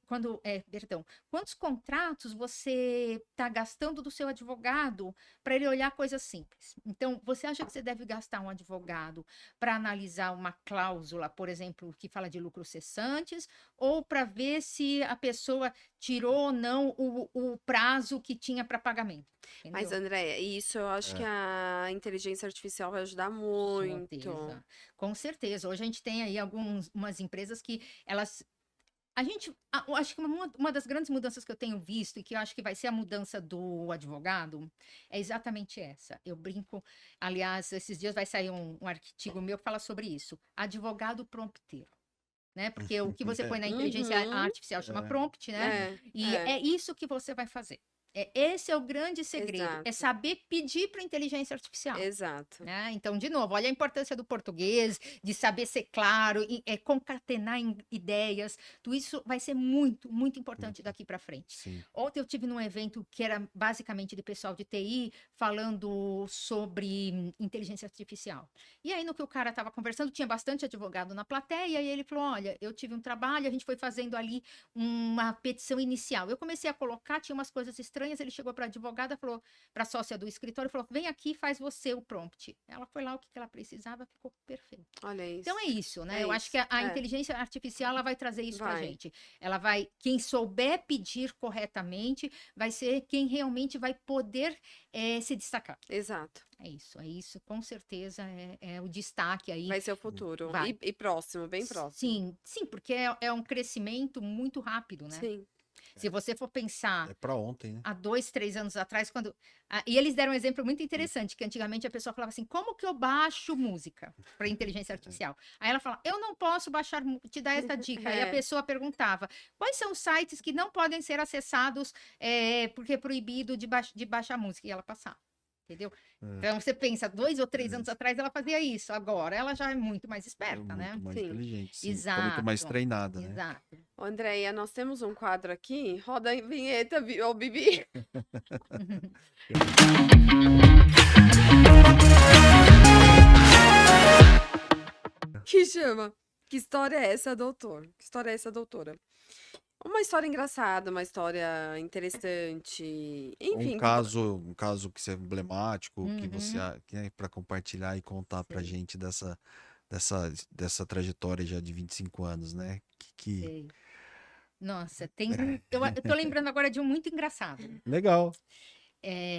quantos contratos você está gastando do seu advogado para ele olhar coisas simples. Então, você acha que você deve gastar um advogado para analisar uma cláusula, por exemplo, que fala de lucros cessantes, ou para ver se a pessoa tirou ou não o prazo que tinha para pagamento. Entendeu? Mas, Andréia, isso eu acho que a inteligência artificial vai ajudar muito. Com certeza. Hoje a gente tem aí umas empresas que elas... eu acho que uma das grandes mudanças que eu tenho visto, e que eu acho que vai ser a mudança do advogado, é exatamente essa. Eu brinco, aliás, esses dias vai sair um artigo meu que fala sobre isso. Advogado prompteiro. Né? Porque o que você põe na inteligência artificial chama prompt, né? É isso que você vai fazer. Esse é o grande segredo, é saber pedir para a inteligência artificial. Exato. Né? Então, de novo, olha a importância do português, de saber ser claro, concatenar ideias, tudo isso vai ser muito, muito importante daqui para frente. Sim. Ontem eu tive num evento que era basicamente de pessoal de TI, falando sobre inteligência artificial. E aí, no que o cara estava conversando, tinha bastante advogado na plateia, e ele falou, olha, eu tive um trabalho, a gente foi fazendo ali uma petição inicial. Eu comecei a colocar, tinha umas coisas estranhas, ele chegou para a advogada, falou para a sócia do escritório, falou, vem aqui, faz você o prompt. Ela foi lá, o que ela precisava, ficou perfeito. Olha isso. Então é isso, né? Eu acho que a inteligência artificial, ela vai trazer isso para a gente. Ela vai, quem souber pedir corretamente, vai ser quem realmente vai poder se destacar. Exato. É isso, com certeza é o destaque aí. Vai ser o futuro. E próximo, bem Sim, próximo. porque é um crescimento muito rápido, né? Sim. Se você for pensar... É para ontem, né? Há 2, 3 anos atrás, quando... E eles deram um exemplo muito interessante, que antigamente a pessoa falava assim, como que eu baixo música para inteligência artificial? Aí ela fala, eu não posso baixar, te dar essa dica. Aí a pessoa perguntava, quais são os sites que não podem ser acessados porque é proibido de baixar música? E ela passava. Entendeu? Então, você pensa, 2 ou 3 anos atrás ela fazia isso. Agora ela já é muito mais esperta, né? Muito mais inteligente, sim. Exato. Muito mais treinada, né? Exato. Andréia, nós temos um quadro aqui. Roda a vinheta, ô Bibi. Que chama? Que história é essa, doutor? Que história é essa, doutora? Uma história engraçada, uma história interessante. Enfim, Um caso que seja emblemático, que você Uhum. para compartilhar e contar pra Sei, gente dessa trajetória já de 25 anos, né? sei. Nossa, tem um. Eu tô lembrando agora de um muito engraçado. Legal.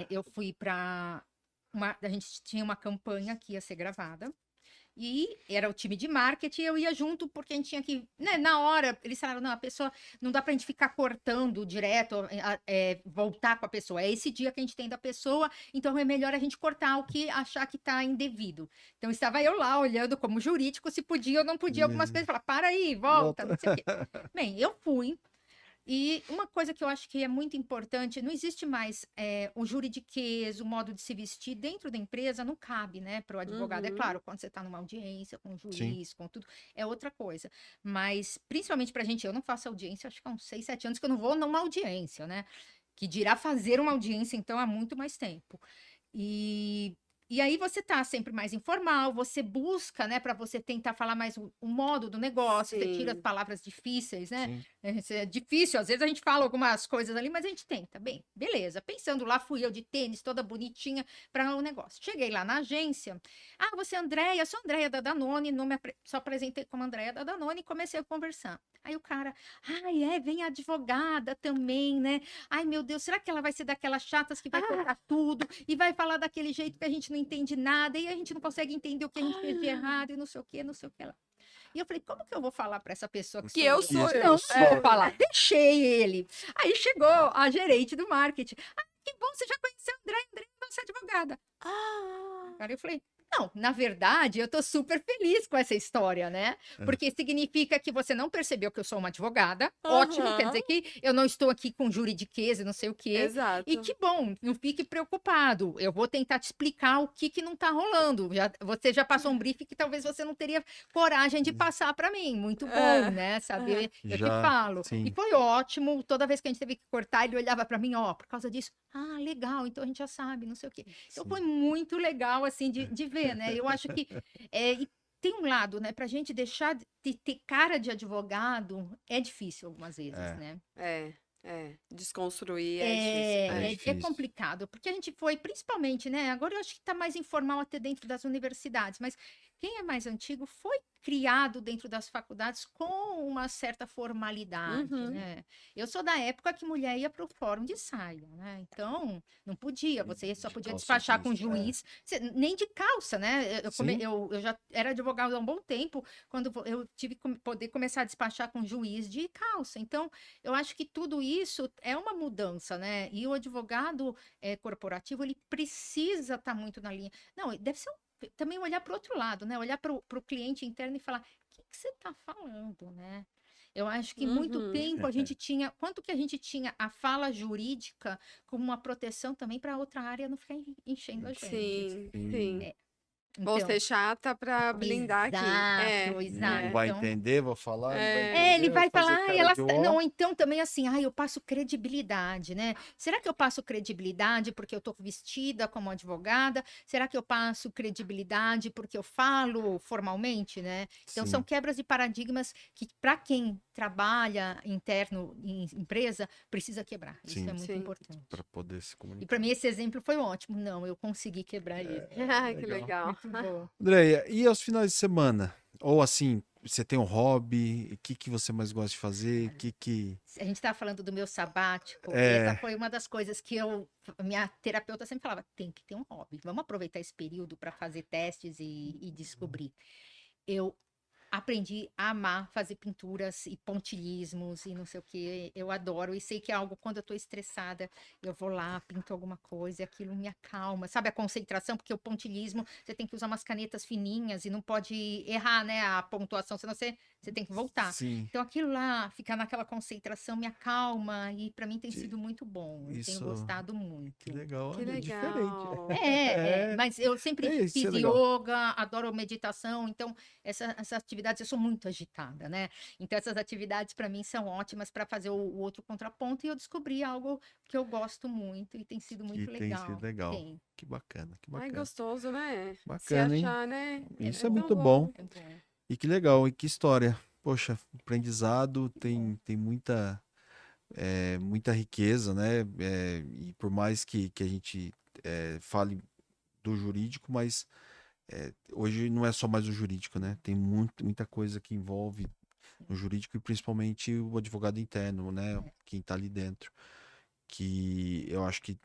Eu fui para a gente tinha uma campanha que ia ser gravada. E era o time de marketing, eu ia junto porque a gente tinha que, né, na hora, eles falaram, não, a pessoa, não dá pra gente ficar cortando direto, voltar com a pessoa, é esse dia que a gente tem da pessoa, então é melhor a gente cortar o que achar que tá indevido. Então estava eu lá olhando como jurídico se podia ou não podia algumas coisas, falar, para aí, volta, Volta. não sei o quê. Bem, eu fui, e uma coisa que eu acho que é muito importante, não existe mais o juridiquês, o modo de se vestir dentro da empresa, não cabe, né, para o advogado. É Uhum. claro, quando você está numa audiência com o Sim. juiz, com tudo, é outra coisa. Mas, principalmente para a gente, eu não faço audiência, acho que há uns 6, 7 anos que eu não vou numa audiência, né? Que dirá fazer uma audiência, então, há muito mais tempo. E, e aí você tá sempre mais informal, você busca, né, para você tentar falar mais o modo do negócio, você tira as Sim. palavras difíceis, né? Sim. É difícil, às vezes a gente fala algumas coisas ali, mas a gente tenta. Bem, beleza. Pensando lá, fui eu de tênis, toda bonitinha para o negócio. Cheguei lá na agência. Ah, você é Andréia? Sou Andréia da Danone, só apresentei como Andréia da Danone e comecei a conversar. Aí o cara, ai, vem a advogada também, né? Ai, meu Deus, será que ela vai ser daquelas chatas que vai cortar tudo e vai falar daquele jeito que a gente não entende nada e a gente não consegue entender o que a gente fez de errado e não sei o que, não sei o que lá. E eu falei, como que eu vou falar para essa pessoa que Que sou eu eu? sou Não eu. vou falar. Deixei ele. Aí chegou a gerente do marketing. Ah, que bom, você já conheceu a André? André é nossa advogada. Ah, Cara, eu falei, não, na verdade, eu tô super feliz com essa história, né? Porque significa que você não percebeu que eu sou uma advogada. Ótimo, quer aham. dizer que eu não estou aqui com juridiquês e não sei o quê. E Exato. que bom, não fique preocupado. Eu vou tentar te explicar o que não tá rolando. Você já passou um briefing que talvez você não teria coragem de passar para mim. Muito bom, É, né? é. Saber, eu te Já, falo. E sim. foi ótimo. Toda vez que a gente teve que cortar, ele olhava para mim, ó, por causa disso. Ah, legal, então a gente já sabe, não sei o quê. Então foi Sim. muito legal, assim, de ver, né? Eu acho que e tem um lado, né? Para a gente deixar de ter cara de advogado é difícil algumas vezes, É, né? Desconstruir é difícil. é É difícil. complicado, porque a gente foi, principalmente, né? Agora eu acho que está mais informal até dentro das universidades, mas quem é mais antigo foi criado dentro das faculdades com uma certa formalidade, Uhum. né? Eu sou da época que mulher ia para o fórum de saia, né? Então, não podia, você só De podia calça despachar com o jeans. juiz, nem de calça, né? Sim. Eu já era advogada há um bom tempo, quando eu tive que poder começar a despachar com o juiz de calça. Então, eu acho que tudo isso é uma mudança, né? E o advogado corporativo, ele precisa estar muito na linha. Não, deve ser também olhar para o outro lado, né? Olhar para o cliente interno e falar, o que você está falando, né? Eu acho que muito Uhum. tempo a gente tinha, quanto que a gente tinha a fala jurídica como uma proteção também para outra área não ficar enchendo a gente. Sim, sim. Sim. Vou Então, ser chata pra blindar aqui. exato, Não exato. É. vai Então, entender, vou falar, não vai É. ele entender, vai vai fazer falar, ai, cara de ó. não, então também assim, ai, eu passo credibilidade, né? Será que eu passo credibilidade porque eu tô vestida como advogada? Será que eu passo credibilidade porque eu falo formalmente, né? Então são Sim, quebras de paradigmas que para quem trabalha interno em empresa precisa quebrar. Isso é sim, muito Sim. importante. para poder se E para comunicar. mim esse exemplo foi ótimo. Não, eu consegui quebrar isso. Ai, que Legal. legal. Muito bom. Andréia, e aos finais de semana? Ou assim, você tem um hobby? O que que você mais gosta de fazer? O que... A gente estava falando do meu sabático, e essa É, foi uma das coisas que minha terapeuta sempre falava, tem que ter um hobby, vamos aproveitar esse período para fazer testes e descobrir. Eu aprendi a amar fazer pinturas e pontilhismos e não sei o que. Eu adoro e sei que é algo quando eu estou estressada, eu vou lá, pinto alguma coisa e aquilo me acalma. Sabe a concentração? Porque o pontilhismo, você tem que usar umas canetas fininhas e não pode errar, né, a pontuação, senão você tem que voltar. sim. Então aquilo lá, ficar naquela concentração me acalma e para mim tem que- sido muito bom. Eu tenho Isso, gostado que muito. legal, Que olha, é diferente. legal. É, Mas eu sempre isso fiz é legal. yoga, adoro meditação, então essas atividades, eu sou muito agitada, né? Então essas atividades para mim são ótimas para fazer o outro contraponto e eu descobri algo que eu gosto muito e tem sido Que muito tem sido legal. legal. Tem, Que bacana, que Ai, bacana. gostoso, né? Se Bacana, hein? achar, né? Isso É é tão muito bom. bom. é bom. E que legal, e que história. Poxa, aprendizado, tem muita. muita riqueza, né? E por mais que a gente fale do jurídico, mas hoje não é só mais o jurídico, né? Tem muita coisa que envolve no jurídico e principalmente o advogado interno, né? Quem está ali dentro. Que eu acho que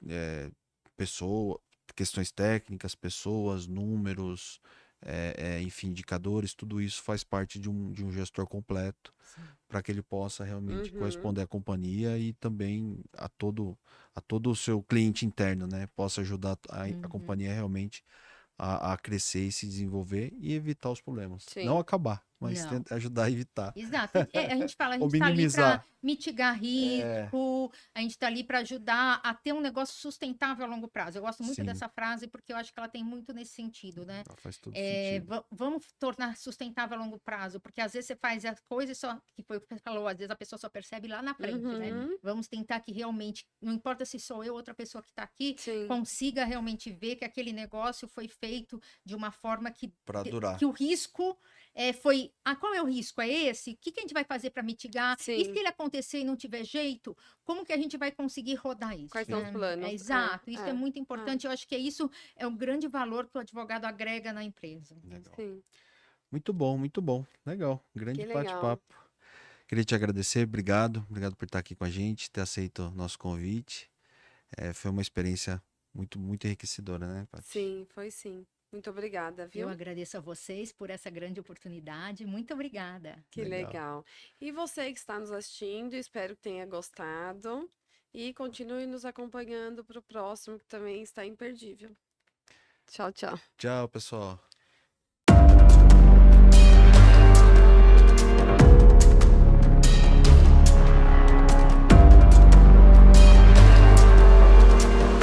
questões técnicas, pessoas, números, enfim, indicadores, tudo isso faz parte de um gestor completo para que ele possa realmente corresponder à companhia e também a todo o seu cliente interno, né? Possa ajudar a companhia realmente a crescer e se desenvolver e evitar os problemas. Sim. Não acabar, mas Não. ajudar a evitar. Exato. A gente fala, a Ou gente está ali para minimizar. mitigar risco, a gente está ali para ajudar a ter um negócio sustentável a longo prazo. Eu gosto muito Sim. dessa frase porque eu acho que ela tem muito nesse sentido, né? Faz todo sentido. Vamos tornar sustentável a longo prazo, porque às vezes você faz as coisas só, que foi o que você falou, às vezes a pessoa só percebe lá na frente, né? Vamos tentar que realmente, não importa se sou eu ou outra pessoa que está aqui, Sim. consiga realmente ver que aquele negócio foi feito de uma forma Para durar. que o risco foi. Qual é o risco? É esse? O que a gente vai fazer para mitigar? Sim. E se ele acontecer e não tiver jeito, como que a gente vai conseguir rodar isso? Quais são os planos? Exato, isso é muito importante. Eu acho que isso é um grande valor que o advogado agrega na empresa. Legal. Sim. Muito bom, muito bom. Legal. Grande Que legal. bate-papo. Queria te agradecer, obrigado. Obrigado por estar aqui com a gente, ter aceito o nosso convite. Foi uma experiência muito, muito enriquecedora, né, Paty? Sim, foi sim. Muito obrigada, viu? Eu agradeço a vocês por essa grande oportunidade. Muito obrigada. Que legal. E você que está nos assistindo, espero que tenha gostado. E continue nos acompanhando para o próximo, que também está imperdível. Tchau, tchau. Tchau, pessoal.